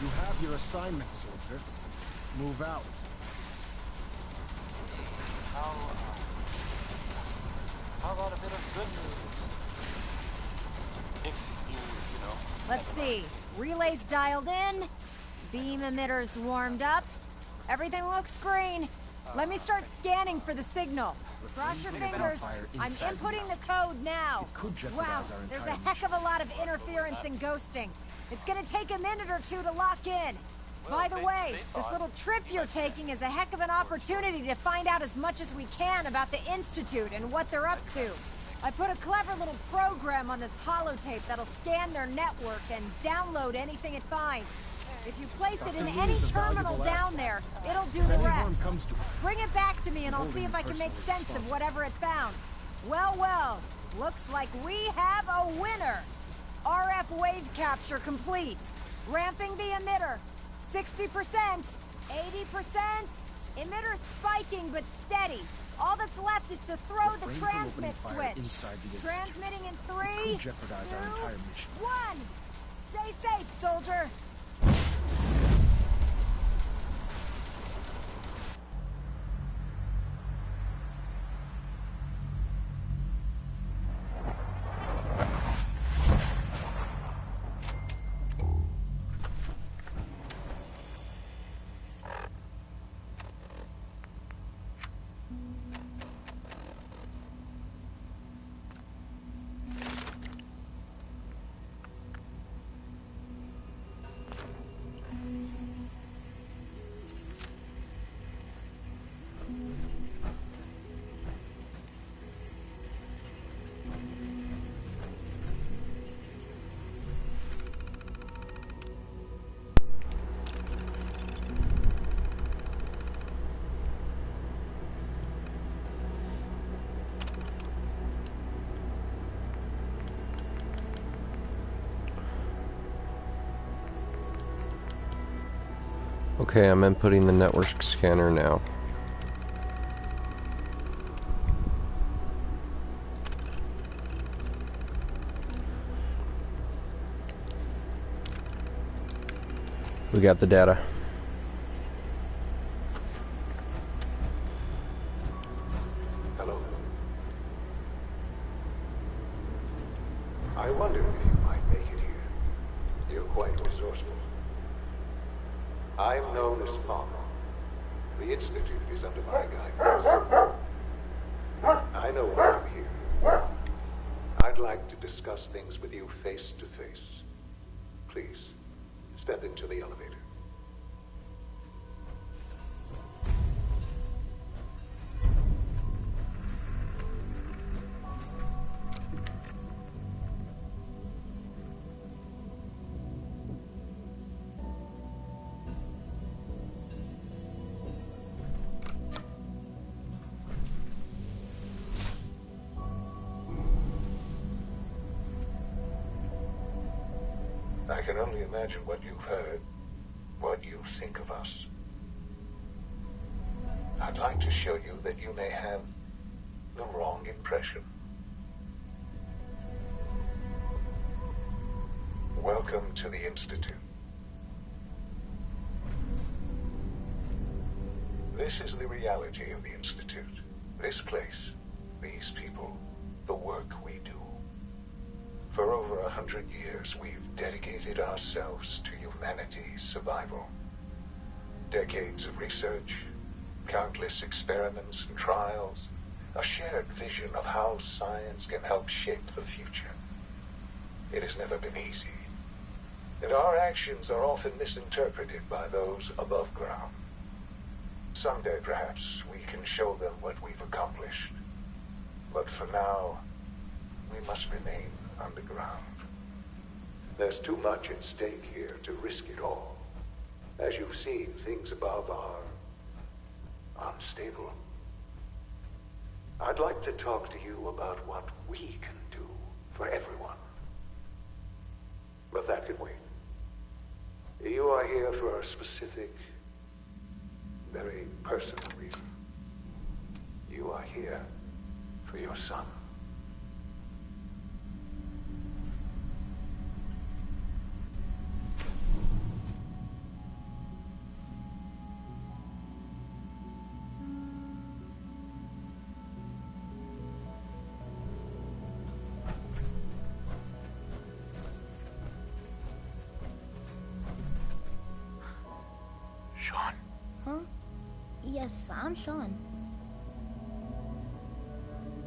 [SPEAKER 9] You have your assignment, soldier. Move out.
[SPEAKER 10] How about a bit of good news? If you know.
[SPEAKER 8] Let's see. Relays dialed in. Beam emitters warmed up. Everything looks green. Let me start scanning for the signal. Cross your fingers. I'm inputting the code now. Wow, there's a heck of a lot of interference and ghosting. It's gonna take a minute or two to lock in. By the way, this little trip you're taking is a heck of an opportunity to find out as much as we can about the Institute and what they're up to. I put a clever little program on this holotape that'll scan their network and download anything it finds. If you place it in any terminal down there, it'll do the rest. Bring it back to me and I'll see if I can make sense of whatever it found. Well, well, looks like we have a winner. RF wave capture complete. Ramping the emitter. 60%, 80%. Emitter spiking but steady. All that's left is to throw the transmit switch. Transmitting in 3, 2, 1. Stay safe, soldier.
[SPEAKER 1] Okay, I'm inputting the network scanner now. We got the data.
[SPEAKER 5] Hello. I wondered if you might make it here. You're quite resourceful. I'm known as Father. The Institute is under my guidance. I know why you're here. I'd like to discuss things with you face to face. Please, step into the elevator. I can only imagine what you've heard, what you think of us. I'd like to show you that you may have the wrong impression. Welcome to the Institute. This is the reality of the Institute. This place, these people, the work we do. For over 100 years, we've dedicated ourselves to humanity's survival. Decades of research, countless experiments and trials, a shared vision of how science can help shape the future. It has never been easy, and our actions are often misinterpreted by those above ground. Someday, perhaps, we can show them what we've accomplished. But for now, we must remain underground. There's too much at stake here to risk it all. As you've seen, things above are unstable. I'd like to talk to you about what we can do for everyone. But that can wait. You are here for a specific, very personal reason. You are here for your son.
[SPEAKER 11] Sean?
[SPEAKER 12] Huh? Yes, I'm Sean.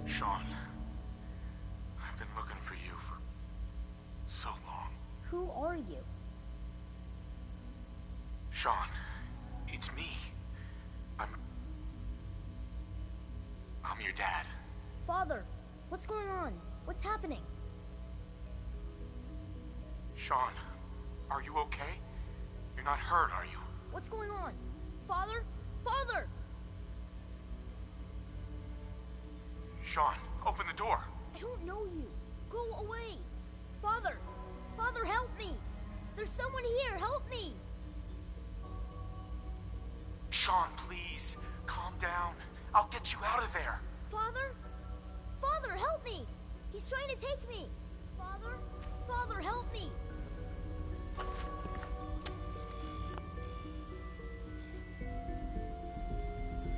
[SPEAKER 11] Sean, I've been looking for you for so long.
[SPEAKER 12] Who are you?
[SPEAKER 11] Sean, it's me. I'm your dad.
[SPEAKER 12] Father, what's going on? What's happening?
[SPEAKER 11] Sean, are you okay? You're not hurt, are you?
[SPEAKER 12] What's going on? Father? Father!
[SPEAKER 11] Sean, open the door.
[SPEAKER 12] I don't know you. Go away. Father! Father, help me! There's someone here. Help me!
[SPEAKER 11] Sean, please. Calm down. I'll get you out of there.
[SPEAKER 12] Father? Father, help me! He's trying to take me! Father? Father, help me!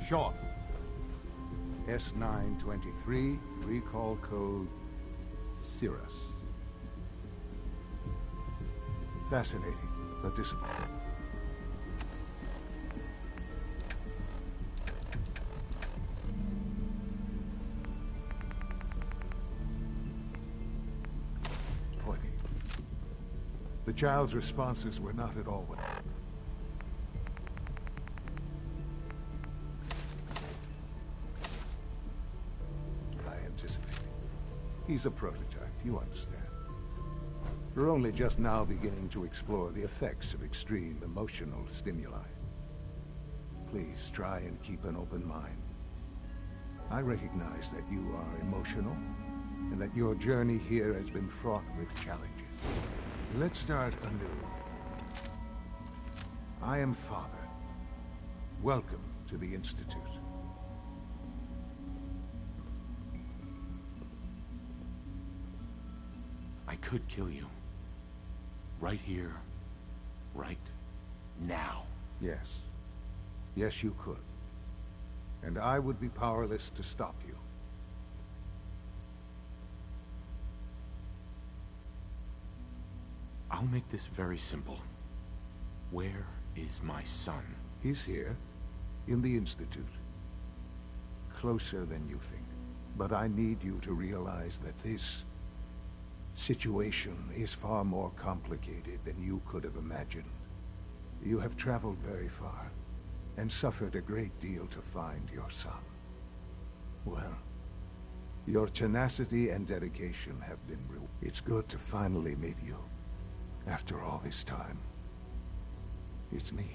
[SPEAKER 3] Sean. S923, recall code Cirrus. Fascinating, but disappointing. Pointing. The child's responses were not at all what He's a prototype, you understand. We're only just now beginning to explore the effects of extreme emotional stimuli. Please try and keep an open mind. I recognize that you are emotional, and that your journey here has been fraught with challenges. Let's start anew. I am Father.
[SPEAKER 5] Welcome to the Institute.
[SPEAKER 4] I could kill you. Right here. Right now.
[SPEAKER 5] Yes. Yes, you could. And I would be powerless to stop you.
[SPEAKER 4] I'll make this very simple. Where is my son?
[SPEAKER 5] He's here, in the Institute. Closer than you think. But I need you to realize that this situation is far more complicated than you could have imagined. You have traveled very far, and suffered a great deal to find your son. Well, your tenacity and dedication have been rewarded. It's good to finally meet you, after all this time. It's me.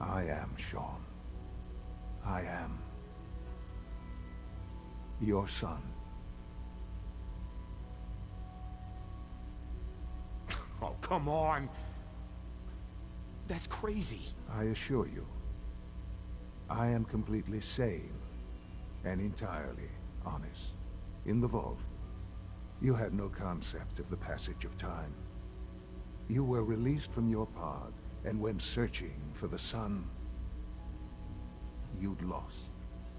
[SPEAKER 5] I am Sean. I am your son.
[SPEAKER 4] Oh, come on! That's crazy.
[SPEAKER 5] I assure you, I am completely sane and entirely honest. In the vault, you had no concept of the passage of time. You were released from your pod, and when searching for the sun, you'd lost.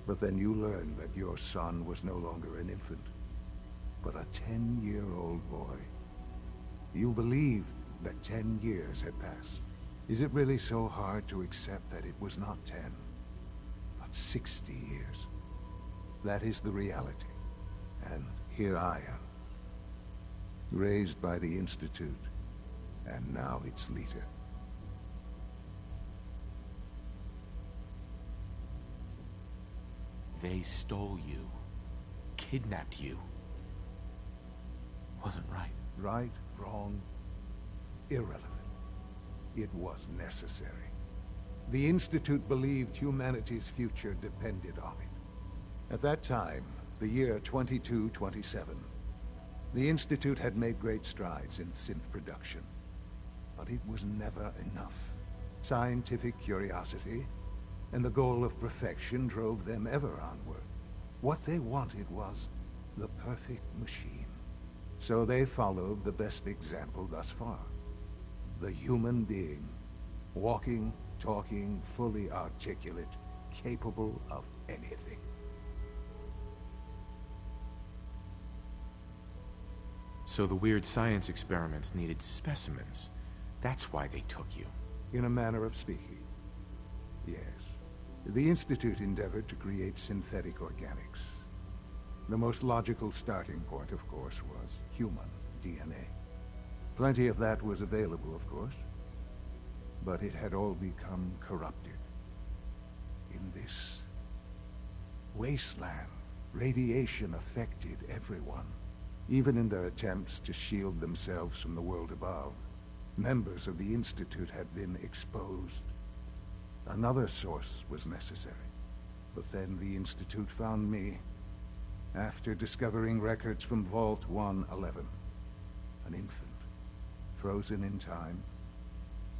[SPEAKER 5] But then you learned that your son was no longer an infant, but a 10-year-old boy. You believed that 10 years had passed. Is it really so hard to accept that it was not 10, but 60 years? That is the reality. And here I am, raised by the Institute, and now its leader.
[SPEAKER 4] They stole you, kidnapped you. Wasn't right.
[SPEAKER 5] Right, wrong, irrelevant. It was necessary. The Institute believed humanity's future depended on it. At that time, the year 2227, the Institute had made great strides in synth production. But it was never enough. Scientific curiosity and the goal of perfection drove them ever onward. What they wanted was the perfect machine. So they followed the best example thus far. The human being. Walking, talking, fully articulate, capable of anything.
[SPEAKER 4] So the weird science experiments needed specimens. That's why they took you.
[SPEAKER 5] In a manner of speaking, yes. The Institute endeavored to create synthetic organics. The most logical starting point, of course, was human DNA. Plenty of that was available, of course, but it had all become corrupted. In this wasteland, radiation affected everyone. Even in their attempts to shield themselves from the world above, members of the Institute had been exposed. Another source was necessary. But then the Institute found me, after discovering records from Vault 111. An infant, frozen in time,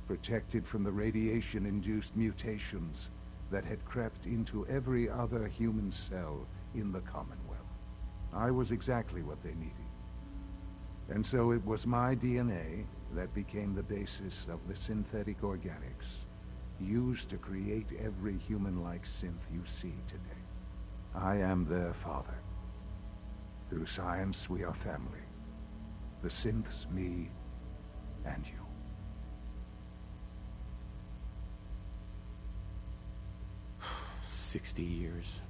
[SPEAKER 5] protected from the radiation-induced mutations that had crept into every other human cell in the Commonwealth. I was exactly what they needed. And so it was my DNA that became the basis of the synthetic organics used to create every human-like synth you see today. I am their father. Through science, we are family. The synths, me, and you.
[SPEAKER 4] 60 years.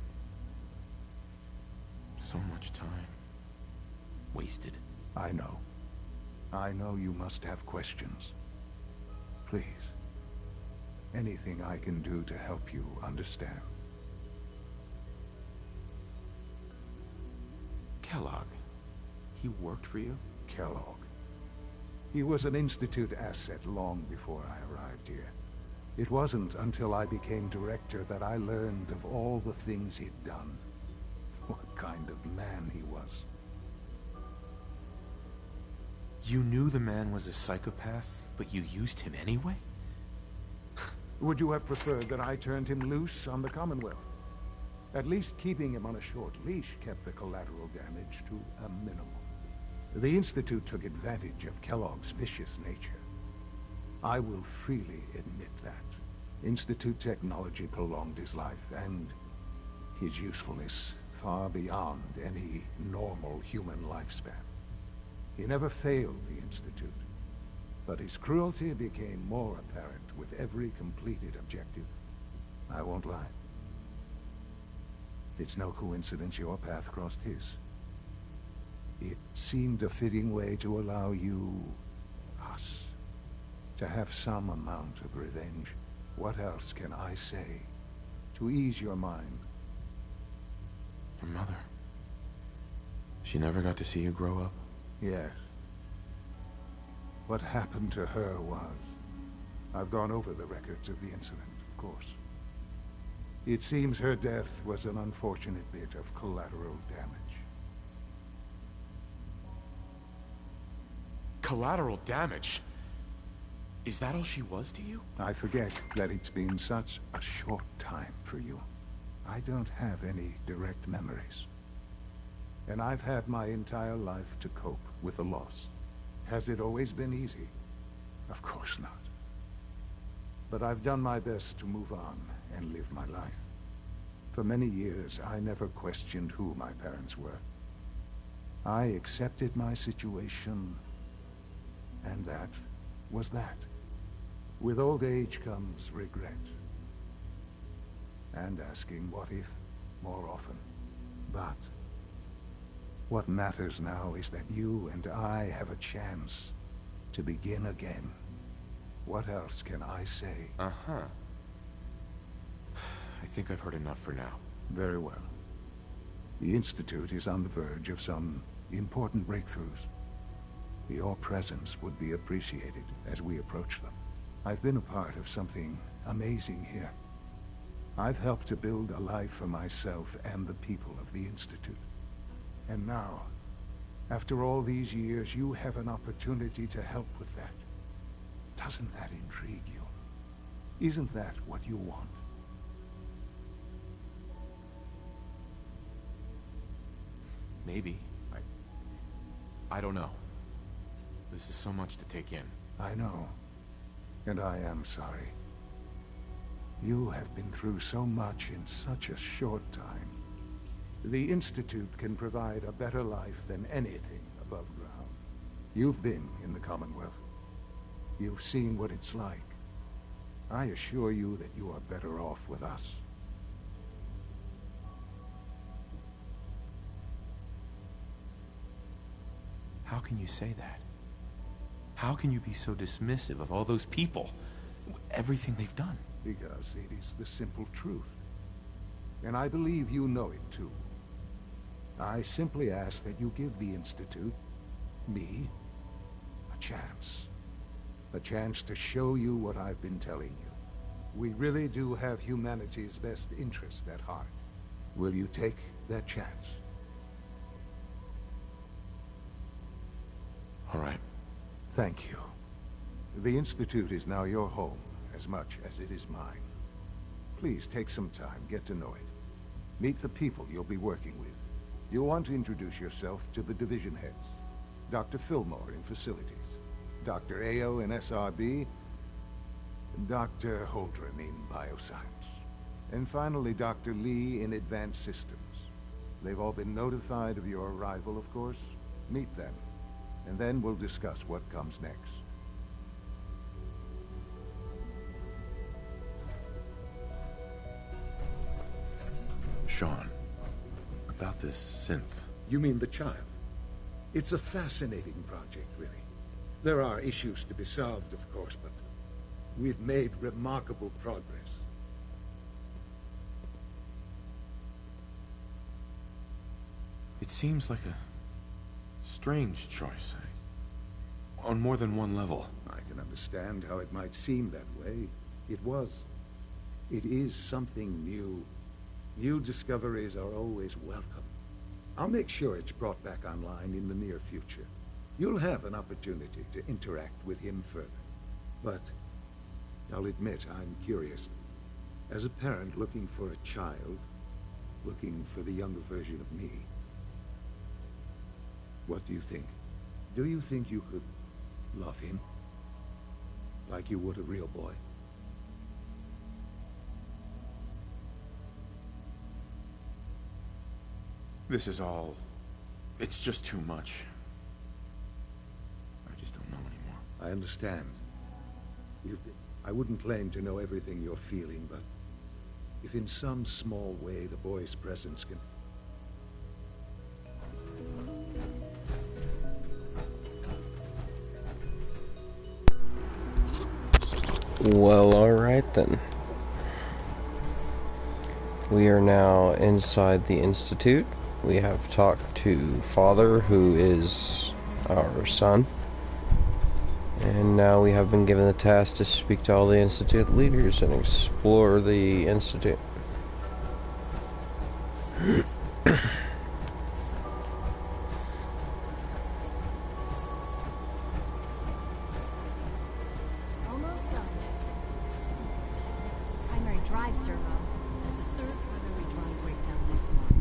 [SPEAKER 4] So much time. Wasted.
[SPEAKER 5] I know. I know you must have questions. Please. Anything I can do to help you understand.
[SPEAKER 4] Kellogg. He worked for you?
[SPEAKER 5] Kellogg. He was an Institute asset long before I arrived here. It wasn't until I became director that I learned of all the things he'd done. What kind of man he was.
[SPEAKER 4] You knew the man was a psychopath, but you used him anyway?
[SPEAKER 5] Would you have preferred that I turned him loose on the Commonwealth? At least keeping him on a short leash kept the collateral damage to a minimum. The Institute took advantage of Kellogg's vicious nature. I will freely admit that. Institute technology prolonged his life, and his usefulness far beyond any normal human lifespan. He never failed the Institute, but his cruelty became more apparent with every completed objective. I won't lie. It's no coincidence your path crossed his. It seemed a fitting way to allow you, us, to have some amount of revenge. What else can I say to ease your mind?
[SPEAKER 4] Your mother. She never got to see you grow up?
[SPEAKER 5] Yes. What happened to her was... I've gone over the records of the incident, of course. It seems her death was an unfortunate bit of collateral damage.
[SPEAKER 4] Collateral damage? Is that all she was to you?
[SPEAKER 5] I forget that it's been such a short time for you. I don't have any direct memories. And I've had my entire life to cope with the loss. Has it always been easy? Of course not. But I've done my best to move on and live my life. For many years, I never questioned who my parents were. I accepted my situation, and that was that. With old age comes regret. And asking what if more often. But what matters now is that you and I have a chance to begin again. What else can I say?
[SPEAKER 4] Uh-huh. I think I've heard enough for now.
[SPEAKER 5] Very well. The Institute is on the verge of some important breakthroughs. Your presence would be appreciated as we approach them. I've been a part of something amazing here. I've helped to build a life for myself and the people of the Institute. And now, after all these years, you have an opportunity to help with that. Doesn't that intrigue you? Isn't that what you want?
[SPEAKER 4] Maybe. I don't know. This is so much to take in.
[SPEAKER 5] I know. And I am sorry. You have been through so much in such a short time. The Institute can provide a better life than anything above ground. You've been in the Commonwealth. You've seen what it's like. I assure you that you are better off with us.
[SPEAKER 4] How can you say that? How can you be so dismissive of all those people? Everything they've done?
[SPEAKER 5] Because it is the simple truth. And I believe you know it too. I simply ask that you give the Institute, me, a chance. A chance to show you what I've been telling you. We really do have humanity's best interest at heart. Will you take that chance?
[SPEAKER 4] All right.
[SPEAKER 5] Thank you. The Institute is now your home, as much as it is mine. Please take some time, get to know it. Meet the people you'll be working with. You'll want to introduce yourself to the division heads. Dr. Fillmore in Facilities, Dr. Ayo in SRB, and Dr. Holdren in Bioscience. And finally, Dr. Lee in Advanced Systems. They've all been notified of your arrival, of course. Meet them, and then we'll discuss what comes next.
[SPEAKER 4] Sean, about this synth.
[SPEAKER 13] You mean the child? It's a fascinating project, really. There are issues to be solved, of course, but we've made remarkable progress.
[SPEAKER 4] It seems like a strange choice. On more than one level.
[SPEAKER 13] I can understand how it might seem that way. It is something new. New discoveries are always welcome. I'll make sure it's brought back online in the near future. You'll have an opportunity to interact with him further. But I'll admit I'm curious. As a parent looking for a child, looking for the younger version of me. What do you think? Do you think you could love him? Like you would a real boy?
[SPEAKER 4] This is all... it's just too much. I just don't know anymore.
[SPEAKER 13] I understand. I wouldn't claim to know everything you're feeling, but if in some small way the boy's presence can...
[SPEAKER 1] Well, alright then. We are now inside the Institute. We have talked to Father, who is our son. And now we have been given the task to speak to all the Institute leaders and explore the Institute.
[SPEAKER 8] Almost done. Just this primary drive servo.
[SPEAKER 14] That's a third primary drive breakdown this month.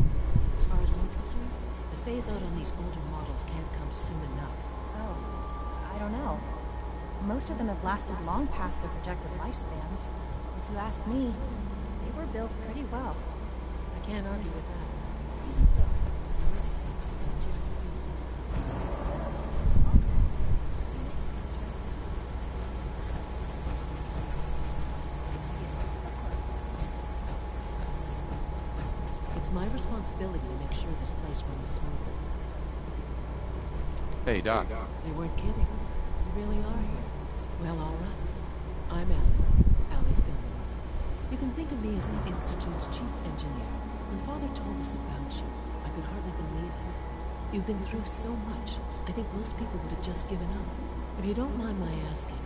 [SPEAKER 14] As far as I'm concerned, the phase out on these older models can't come soon enough.
[SPEAKER 15] Oh, I don't know. Most of them have lasted long past their projected lifespans. If you ask me, they were built pretty well.
[SPEAKER 14] I can't argue with that. Even so, I'm ready to see what you It's my responsibility to make sure this place runs smoothly.
[SPEAKER 4] Hey, Doc.
[SPEAKER 14] They weren't kidding. You really are here. Well, all right. I'm Allie Fillmore. You can think of me as the Institute's chief engineer. When Father told us about you, I could hardly believe it. You've been through so much, I think most people would have just given up. If you don't mind my asking,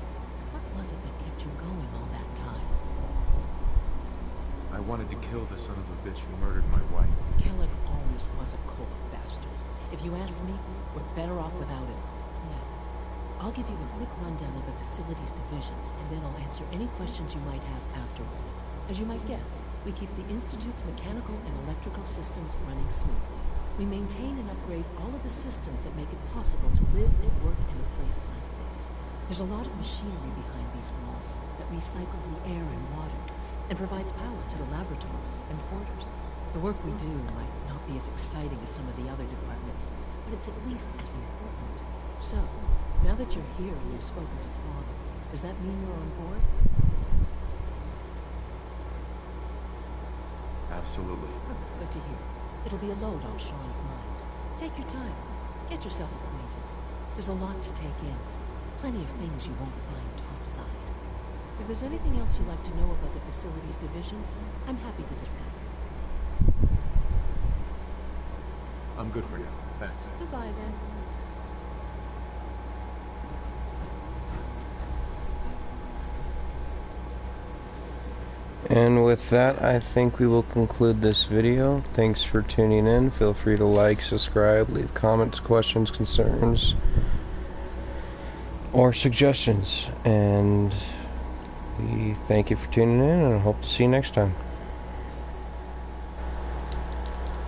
[SPEAKER 14] what was it that kept you going all that time?
[SPEAKER 4] I wanted to kill the son of a bitch who murdered my wife.
[SPEAKER 14] Kellogg always was a cold bastard. If you ask me, we're better off without him. Now, I'll give you a quick rundown of the Facilities Division, and then I'll answer any questions you might have afterward. As you might guess, we keep the Institute's mechanical and electrical systems running smoothly. We maintain and upgrade all of the systems that make it possible to live and work in a place like this. There's a lot of machinery behind these walls that recycles the air and water, and provides power to the laboratories and quarters. The work we do might not be as exciting as some of the other departments, but it's at least as important. So, now that you're here and you've spoken to Father, does that mean you're on board?
[SPEAKER 4] Absolutely.
[SPEAKER 14] Good to hear. It'll be a load off Sean's mind. Take your time. Get yourself acquainted. There's a lot to take in. Plenty of things you won't find topside. If there's anything else you'd like to know about the Facilities Division, I'm happy to discuss it.
[SPEAKER 4] I'm good for now. Thanks.
[SPEAKER 14] Goodbye, then.
[SPEAKER 1] And with that, I think we will conclude this video. Thanks for tuning in. Feel free to like, subscribe, leave comments, questions, concerns, or suggestions. And we thank you for tuning in and hope to see you next time.